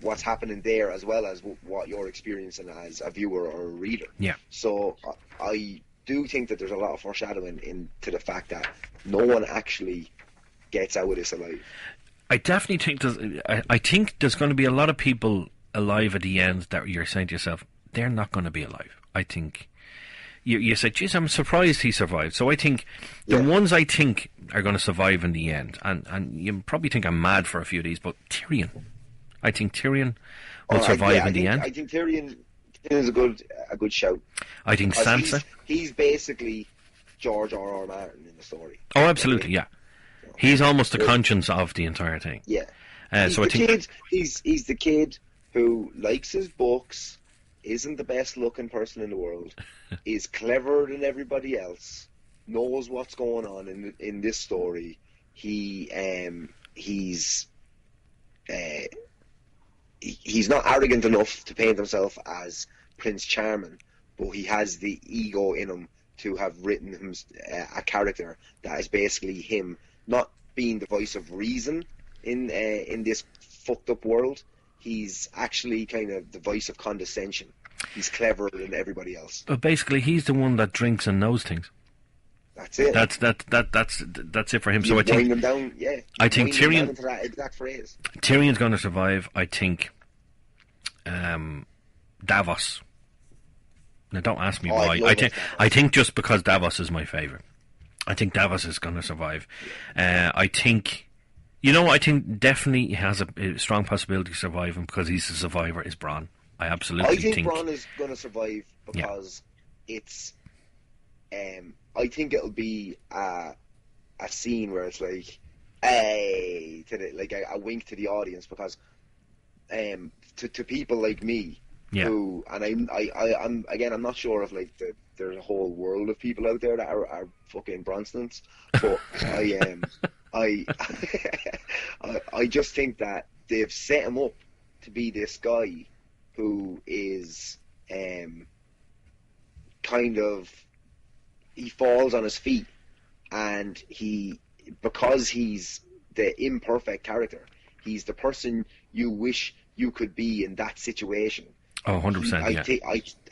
Speaker 4: what's happening there, as well as what you're experiencing as a viewer or a reader.
Speaker 2: Yeah.
Speaker 4: So I do think that there's a lot of foreshadowing into the fact that no one actually gets out of this alive.
Speaker 2: I definitely think I think there's going to be a lot of people alive at the end that you're saying to yourself, they're not going to be alive. I think you said, geez, I'm surprised he survived. So I think the ones I think are going to survive in the end, and you probably think I'm mad for a few of these, but Tyrion. I think Tyrion will survive in the end.
Speaker 4: I think Tyrion is a good shout.
Speaker 2: I think Sansa.
Speaker 4: He's basically George R.R. Martin in the story.
Speaker 2: Oh, absolutely, yeah. He's almost the conscience of the entire thing.
Speaker 4: Yeah.
Speaker 2: He's
Speaker 4: the kid who likes his books, isn't the best looking person in the world, is cleverer than everybody else, knows what's going on in this story. He's not arrogant enough to paint himself as Prince Charming, but he has the ego in him to have written him a character that is basically him not being the voice of reason in this fucked up world. He's actually kind of the voice of condescension. He's cleverer than everybody else.
Speaker 2: But basically, he's the one that drinks and knows things.
Speaker 4: That's it.
Speaker 2: That's it for him. So I think
Speaker 4: them down, yeah.
Speaker 2: I think Tyrion
Speaker 4: into that exact phrase.
Speaker 2: Tyrion's going to survive. I think Davos. Now, don't ask me why. I think just because Davos is my favourite. I think Davos is going to survive. I think definitely he has a strong possibility of surviving because he's a survivor. Is Bronn? I absolutely think
Speaker 4: Bronn is going to survive because it's. I think it'll be a scene where it's like, hey, a wink to the audience, because to people like me, who, and I'm not sure if there's a whole world of people out there that are fucking Bronsons, but I just think that they've set him up to be this guy who is kind of, he falls on his feet, and because he's the imperfect character, he's the person you wish you could be in that situation.
Speaker 2: Oh, 100%,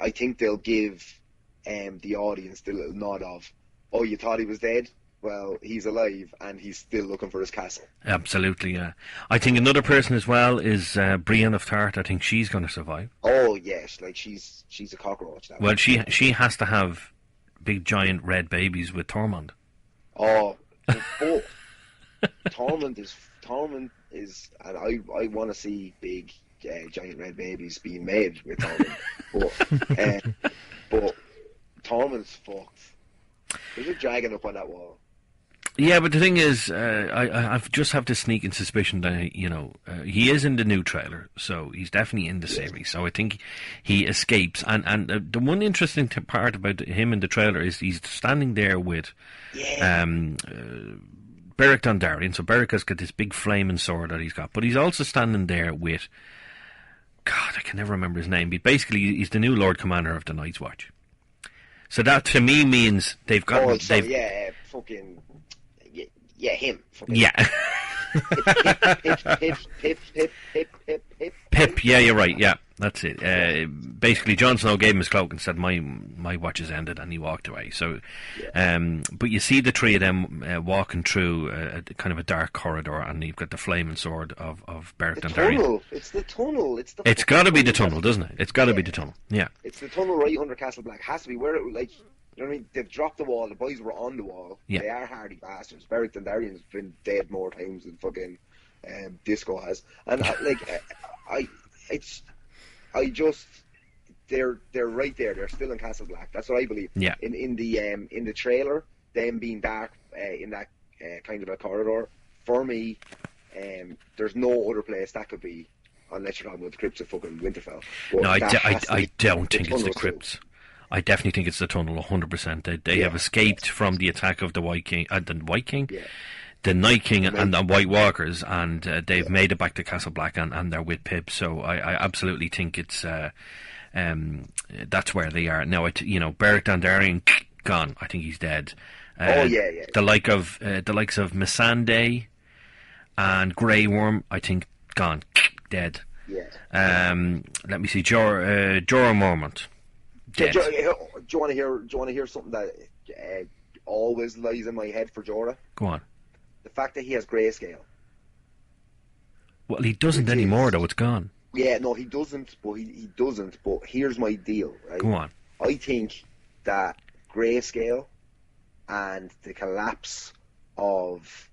Speaker 4: I think they'll give the audience the little nod of, oh, you thought he was dead? Well, he's alive, and he's still looking for his castle.
Speaker 2: Absolutely, yeah. I think another person as well is Brienne of Tarth. I think she's going to survive.
Speaker 4: Oh, yes, she's a cockroach.
Speaker 2: She has to have big giant red babies with Tormund.
Speaker 4: Oh, but Tormund is, and I want to see big giant red babies being made with Tormund. But Tormund's fucked. There's a dragon up on that wall.
Speaker 2: Yeah, but the thing is, I just have this sneaking suspicion that he is in the new trailer, so he's definitely in the series. So I think he escapes. And the one interesting part about him in the trailer is he's standing there with Beric Dondarrion. So Beric has got this big flaming sword that he's got, but he's also standing there with, God, I can never remember his name. But basically, he's the new Lord Commander of the Night's Watch. So that to me means they've got.
Speaker 6: Oh, sorry,
Speaker 2: they've
Speaker 6: fucking. Yeah, him. Fucking
Speaker 2: yeah. Pip, yeah, you're right. Yeah, that's it. Basically, Jon Snow gave him his cloak and said, "My watch is ended," and he walked away. So, but you see the three of them walking through a kind of a dark corridor, and you've got the flaming sword of Beric Dondarrion.
Speaker 6: It's the tunnel.
Speaker 2: It's got to be the tunnel, doesn't it? It's got to be the tunnel. Yeah.
Speaker 6: It's the tunnel right under Castle Black. Has to be where it like. You know what I mean? They've dropped the wall. The boys were on the wall.
Speaker 2: Yeah.
Speaker 6: They are hardy bastards. Beric Dondarrion's been dead more times than fucking Disco has. And they're right there. They're still in Castle Black. That's what I believe.
Speaker 2: Yeah.
Speaker 6: In the trailer, them being dark in that kind of a corridor. For me, there's no other place that could be unless you're talking about the crypts of fucking Winterfell. But
Speaker 2: No, I don't think it's the
Speaker 6: tunnel
Speaker 2: crypts. I definitely think it's the tunnel, 100%. They have escaped from the attack of the White King, the Night King, and the White Walkers, and they've made it back to Castle Black, and they're with Pip. So I absolutely think it's that's where they are now. Beric Dondarrion gone. I think he's dead. The likes of Missandei and Grey Worm, I think gone, dead.
Speaker 6: Yeah.
Speaker 2: Let me see, Jorah Mormont.
Speaker 6: Do you want to hear something that always lies in my head for Jorah?
Speaker 2: Go on.
Speaker 6: The fact that he has grayscale.
Speaker 2: Well, he doesn't anymore, though. It's gone.
Speaker 6: Yeah, no, he doesn't. But he doesn't. But here's my deal, right?
Speaker 2: Go on.
Speaker 6: I think that grayscale and the collapse of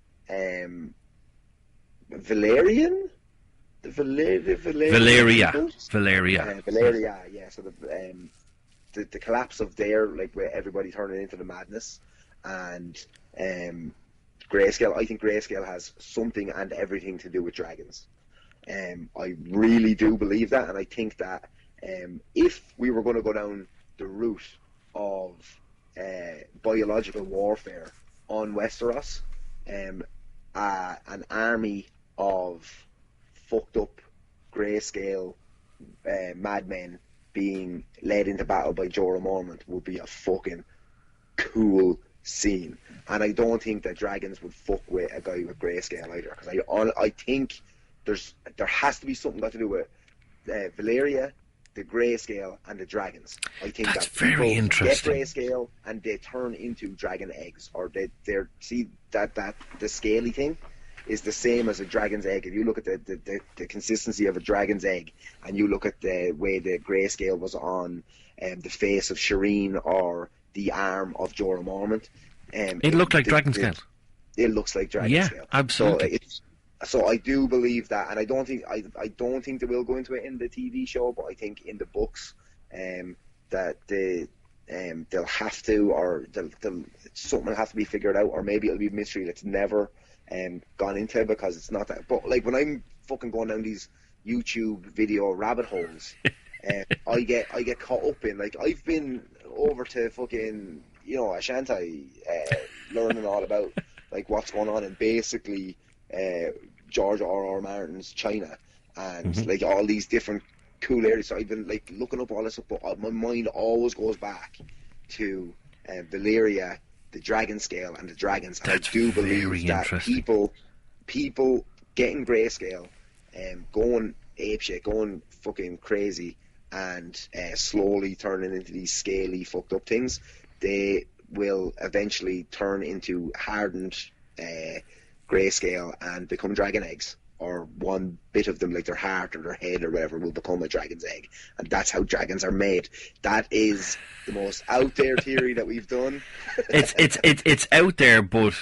Speaker 6: Valerian.
Speaker 2: Valeria.
Speaker 6: Yeah. So the collapse of their, like, where everybody turning into the madness, and grayscale. I think grayscale has something and everything to do with dragons. I really do believe that, and I think that if we were going to go down the route of biological warfare on Westeros, an army of fucked up grayscale madmen being led into battle by Jorah Mormont would be a fucking cool scene. And I don't think that dragons would fuck with a guy with grayscale either, because I think there has to be something got to do with Valeria, the grayscale, and the dragons. I think
Speaker 2: that's
Speaker 6: that
Speaker 2: very interesting.
Speaker 6: Get grayscale and they turn into dragon eggs, or they're see that the scaly thing is the same as a dragon's egg. If you look at the consistency of a dragon's egg, and you look at the way the grayscale was on the face of Shireen or the arm of Jorah Mormont,
Speaker 2: it looked like dragon scale.
Speaker 6: It looks like dragon scale.
Speaker 2: Yeah, absolutely.
Speaker 6: So I do believe that, and I don't think they will go into it in the TV show, but I think in the books that they'll have to, or something will have to be figured out, or maybe it'll be a mystery that's never gone into, because it's not that. But like when I'm fucking going down these YouTube video rabbit holes, I get caught up in, like, I've been over to fucking Ashanti, learning all about like what's going on in basically George R.R. Martin's China, and like all these different cool areas. So I've been like looking up all this stuff, but my mind always goes back to Valyria, the dragon scale, and the dragons. And I do believe that people getting grayscale, going apeshit, going fucking crazy, and slowly turning into these scaly, fucked up things, they will eventually turn into hardened grayscale and become dragon eggs, or one bit of them, like their heart or their head or whatever, will become a dragon's egg, and that's how dragons are made. That is the most out there theory that we've done.
Speaker 2: It's out there, but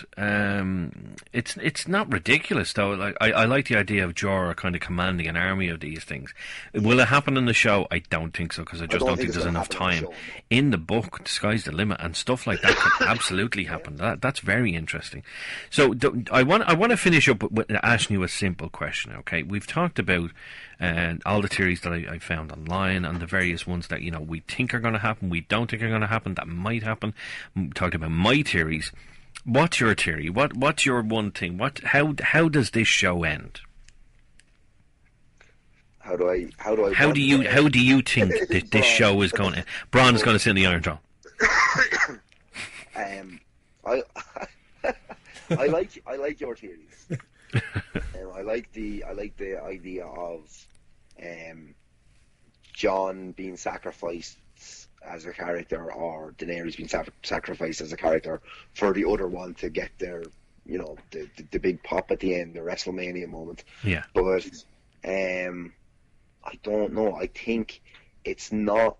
Speaker 2: it's not ridiculous though. Like I like the idea of Jorah kind of commanding an army of these things. Will it happen in the show? I don't think so, because I just don't think there's enough time. In the book, the sky's the limit, and stuff like that could absolutely happen. That's very interesting. So I want to finish up with asking you a simple question. Okay, we've talked about all the theories that I found online, and the various ones that we think are going to happen, we don't think are going to happen, that might happen. We talked about my theories. What's your theory? What's your one thing? How does this show end?
Speaker 6: How do you think
Speaker 2: this show is going to? Bronn is going to sit in the Iron Throne.
Speaker 6: I I like your theories. I like the idea of Jon being sacrificed as a character, or Daenerys being sacrificed as a character for the other one to get their, the big pop at the end, the WrestleMania moment.
Speaker 2: Yeah.
Speaker 6: But I don't know. I think it's not.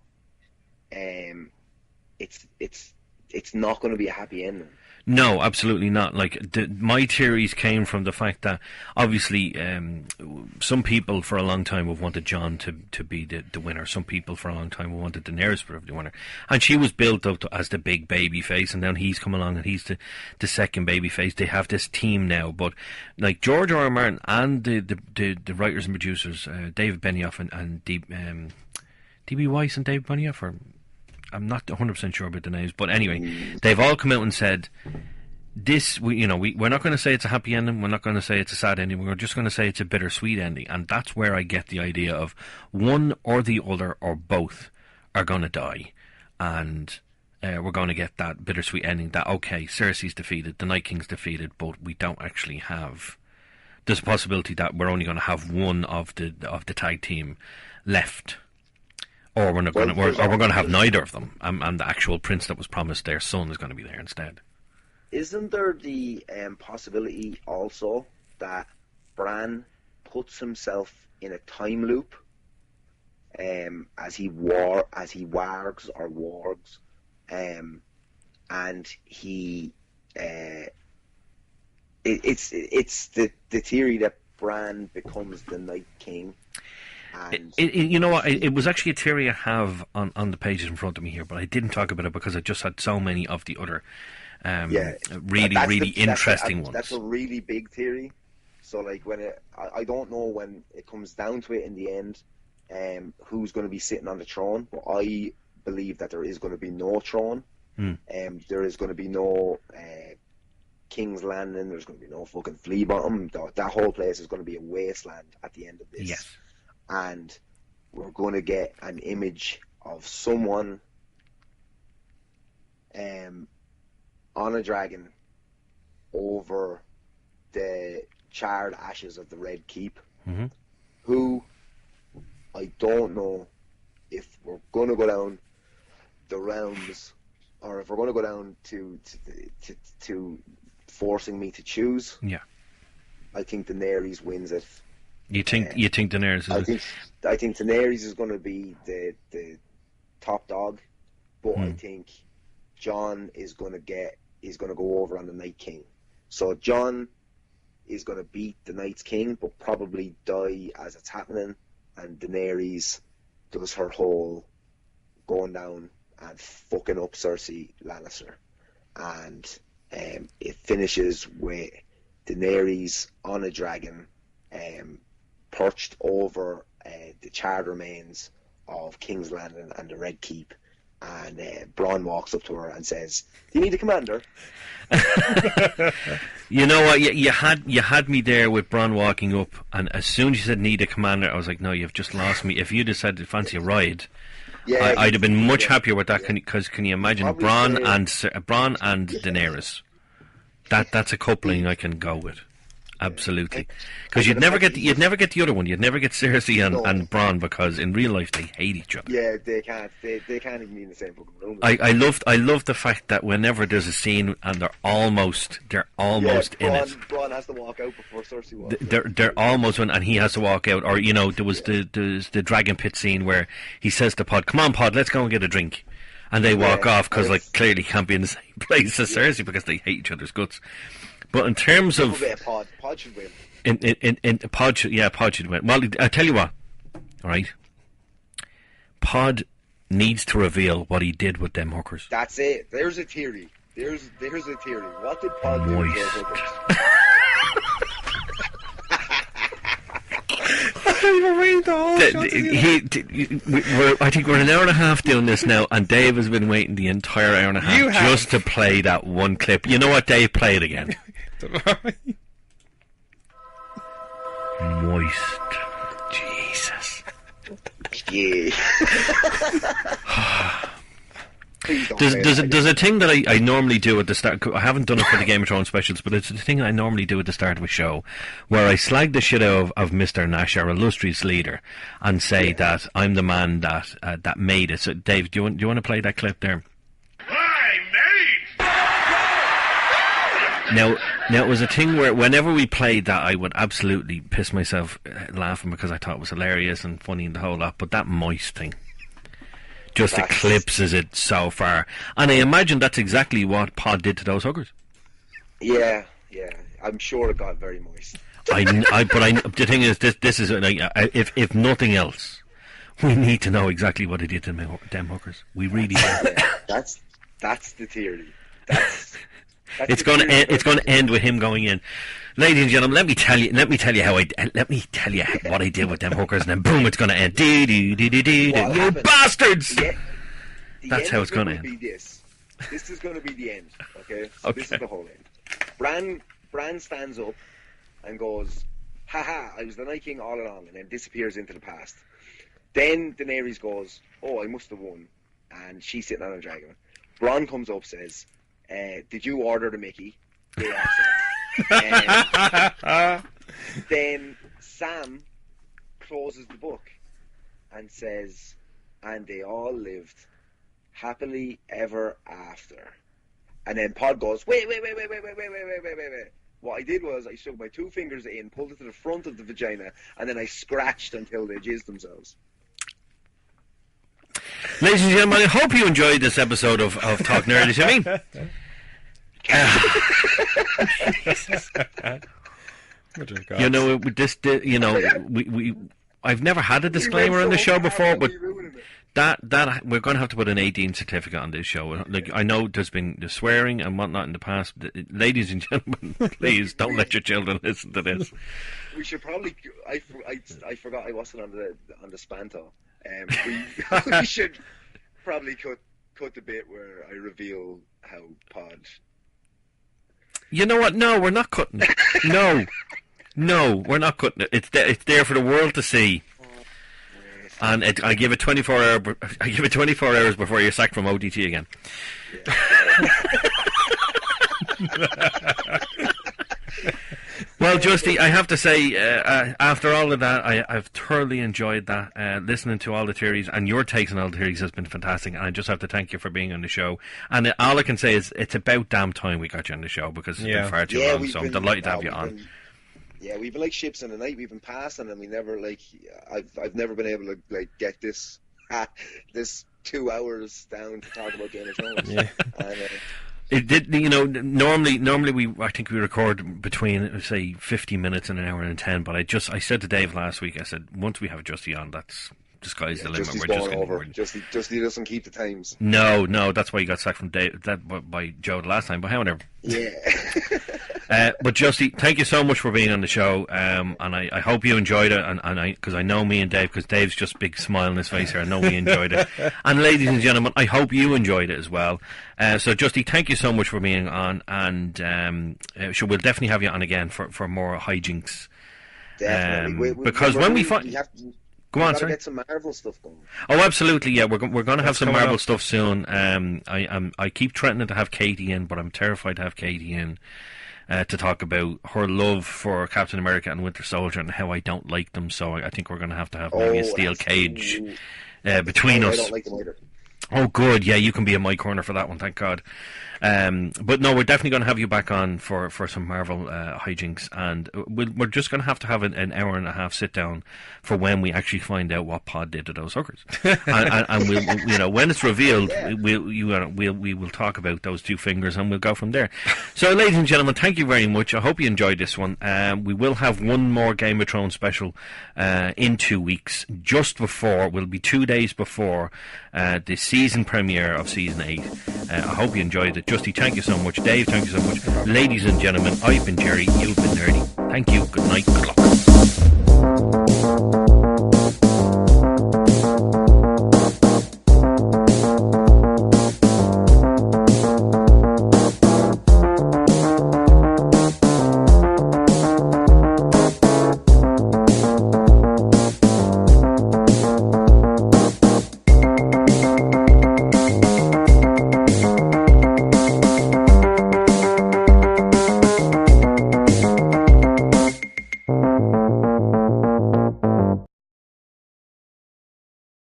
Speaker 6: It's not going to be a happy ending.
Speaker 2: No, absolutely not. Like, my theories came from the fact that, obviously, some people for a long time have wanted Jon to be the winner. Some people for a long time have wanted Daenerys to be the winner. And she was built up as the big baby face, and then he's come along and he's the second baby face. They have this team now. But, like, George R. R. Martin and the writers and producers, David Benioff and D.B. Weiss and David Benioff, or... I'm not 100% sure about the names, but anyway, they've all come out and said, we're not going to say it's a happy ending, we're not going to say it's a sad ending, we're just going to say it's a bittersweet ending, and that's where I get the idea of one or the other or both are going to die, and we're going to get that bittersweet ending that, okay, Cersei's defeated, the Night King's defeated, but we don't actually have... There's a possibility that we're only going to have one of the tag team left. Or we're going to have neither of them, and the actual prince that was promised their son is going to be there instead.
Speaker 6: Isn't there the possibility also that Bran puts himself in a time loop, as he wargs, and he it's the theory that Bran becomes the Night King.
Speaker 2: You know what? It was actually a theory I have on the pages in front of me here, but I didn't talk about it because I just had so many of the other really interesting ones.
Speaker 6: That's a really big theory. So, like, I don't know when it comes down to it in the end, who's going to be sitting on the throne. But I believe that there is going to be no throne. There is going to be no King's Landing. There's going to be no fucking Flea Bottom. That whole place is going to be a wasteland at the end of this.
Speaker 2: Yes.
Speaker 6: And we're going to get an image of someone on a dragon over the charred ashes of the Red Keep, who I don't know if we're going to go down the realms, or if we're going to go down to forcing me to choose.
Speaker 2: Yeah.
Speaker 6: I think Daenerys wins it.
Speaker 2: You think Daenerys is...
Speaker 6: I think Daenerys is going to be the top dog, but I think Jon is going to go over on the Night King. So Jon is going to beat the Night's King, but probably die as it's happening, and Daenerys does her whole going down and fucking up Cersei Lannister, and it finishes with Daenerys on a dragon, perched over the charred remains of King's Landing and the Red Keep, and Bronn walks up to her and says, "Do you need a commander?"
Speaker 2: You know what? You had me there with Bronn walking up, and as soon as you said need a commander, I was like, no, you've just lost me. If you'd have said fancy a ride, I'd have been much happier with that. Because can you imagine Bronn and Daenerys? That's a coupling I can go with. Absolutely, because you'd never get the other one. You'd never get Cersei and Bronn, because in real life they hate each other.
Speaker 6: Yeah, they can't. They can't even be in the same fucking room.
Speaker 2: I love the fact that whenever there's a scene and they're almost in it.
Speaker 6: Bronn has to walk out before Cersei walks.
Speaker 2: They're almost in, and he has to walk out. Or there was the dragon pit scene where he says to Pod, "Come on, Pod, let's go and get a drink." And they walk off because clearly can't be in the same place as Cersei because they hate each other's guts. But in terms of
Speaker 6: Pod should win.
Speaker 2: Pod should win. Well, I tell you what, all right. Pod needs to reveal what he did with them hookers.
Speaker 6: That's it. There's a theory. There's a theory. What did Pod do with those hookers?
Speaker 2: I think we're an hour and a half doing this now, and Dave has been waiting the entire hour and a half just to play that one clip. You know what, Dave? Play it again. Moist. Jesus.
Speaker 6: Yeah. Please don't
Speaker 2: There's a thing that I normally do at the start. I haven't done it for the Game of Thrones specials, but it's a thing I normally do at the start of a show, where I slag the shit out of Mr. Nash, our illustrious leader, and say that I'm the man that made it. So, Dave, do you want to play that clip there? Now, it was a thing where whenever we played that, I would absolutely piss myself laughing because I thought it was hilarious and funny and the whole lot. But that moist thing just eclipses it so far. And I imagine that's exactly what Pod did to those hookers.
Speaker 6: Yeah. I'm sure it got very moist.
Speaker 2: But the thing is, this is like, if nothing else, we need to know exactly what they did to them hookers. We really do.
Speaker 6: Yeah, that's the theory.
Speaker 2: It's going to end with him going in. Ladies and gentlemen, let me tell you what I did with them hookers, and then boom, it's going to end. You bastards! That's how it's going to end.
Speaker 6: This is going to be the end. Okay. So this is the whole end. Bran stands up and goes, "Haha! I was the Night King all along," and then disappears into the past. Then Daenerys goes, "Oh, I must have won," and she's sitting on a dragon. Bronn comes up, says, "Did you order the Mickey?" They answer. Then Sam closes the book and says, "And they all lived happily ever after." And then Pod goes, "Wait. What I did was I stuck my 2 fingers in, pulled it to the front of the vagina, and then I scratched until they jizzed themselves."
Speaker 2: Ladies and gentlemen, I hope you enjoyed this episode of Talk Nerdy to Me. I've never had a disclaimer on the show before, but that we're going to have to put an 18 certificate on this show. Like, I know there's been the swearing and whatnot in the past. Ladies and gentlemen, please don't let your children listen to this.
Speaker 6: We should probably. I forgot I wasn't on the Spanto. We should probably cut the bit where I reveal how Pod.
Speaker 2: You know what? No, we're not cutting it. No, we're not cutting it. It's there for the world to see. And I give it 24 hours before you're sacked from ODT again. Well, Justy, I have to say, after all of that, I've thoroughly enjoyed that. Listening to all the theories, and your takes on all the theories has been fantastic, and I just have to thank you for being on the show. And all I can say is, it's about damn time we got you on the show, because it's been far too long, so I'm delighted to have you on.
Speaker 6: We've been like ships in the night. We've been passing, and we never, like, I've never been able to, like, get this 2 hours down to talk about Game of Thrones. Yeah. And,
Speaker 2: it did, normally I think we record between, say, 50 minutes and an hour and 10, but I said to Dave last week, I said, once we have Justy on, that's the sky's the limit.
Speaker 6: Justy's going over. Justy doesn't keep the times.
Speaker 2: No, that's why you got sacked from Dave, by Joe the last time, but however.
Speaker 6: Yeah.
Speaker 2: But Justy, thank you so much for being on the show, and I hope you enjoyed it, and because I know me and Dave, because Dave's just a big smile on his face here, I know we enjoyed it. And ladies and gentlemen, I hope you enjoyed it as well. So Justy, thank you so much for being on, and we'll definitely have you on again for more hijinks.
Speaker 6: Definitely.
Speaker 2: Because when we find... Go on, sir.
Speaker 6: Get some Marvel stuff going.
Speaker 2: Oh, absolutely, yeah. We're going to have some Marvel stuff soon. I keep threatening to have Katie in, but I'm terrified to have Katie in to talk about her love for Captain America and Winter Soldier and how I don't like them. So I think we're going to have maybe a steel cage between us.
Speaker 6: I don't like them either.
Speaker 2: Oh, good. Yeah, you can be in my corner for that one, thank God. But no, we're definitely going to have you back on for some Marvel hijinks, and we're just going to have an hour and a half sit down for when we actually find out what Pod did to those hookers, and we'll, when it's revealed, we will talk about those 2 fingers, and we'll go from there. So, ladies and gentlemen, thank you very much. I hope you enjoyed this one. We will have one more Game of Thrones special in 2 weeks, will be 2 days before the season premiere of season 8. I hope you enjoyed it. Justy, thank you so much. Dave, thank you so much. Ladies and gentlemen, I've been Gerry, you've been Nerdy. Thank you, good night, good luck.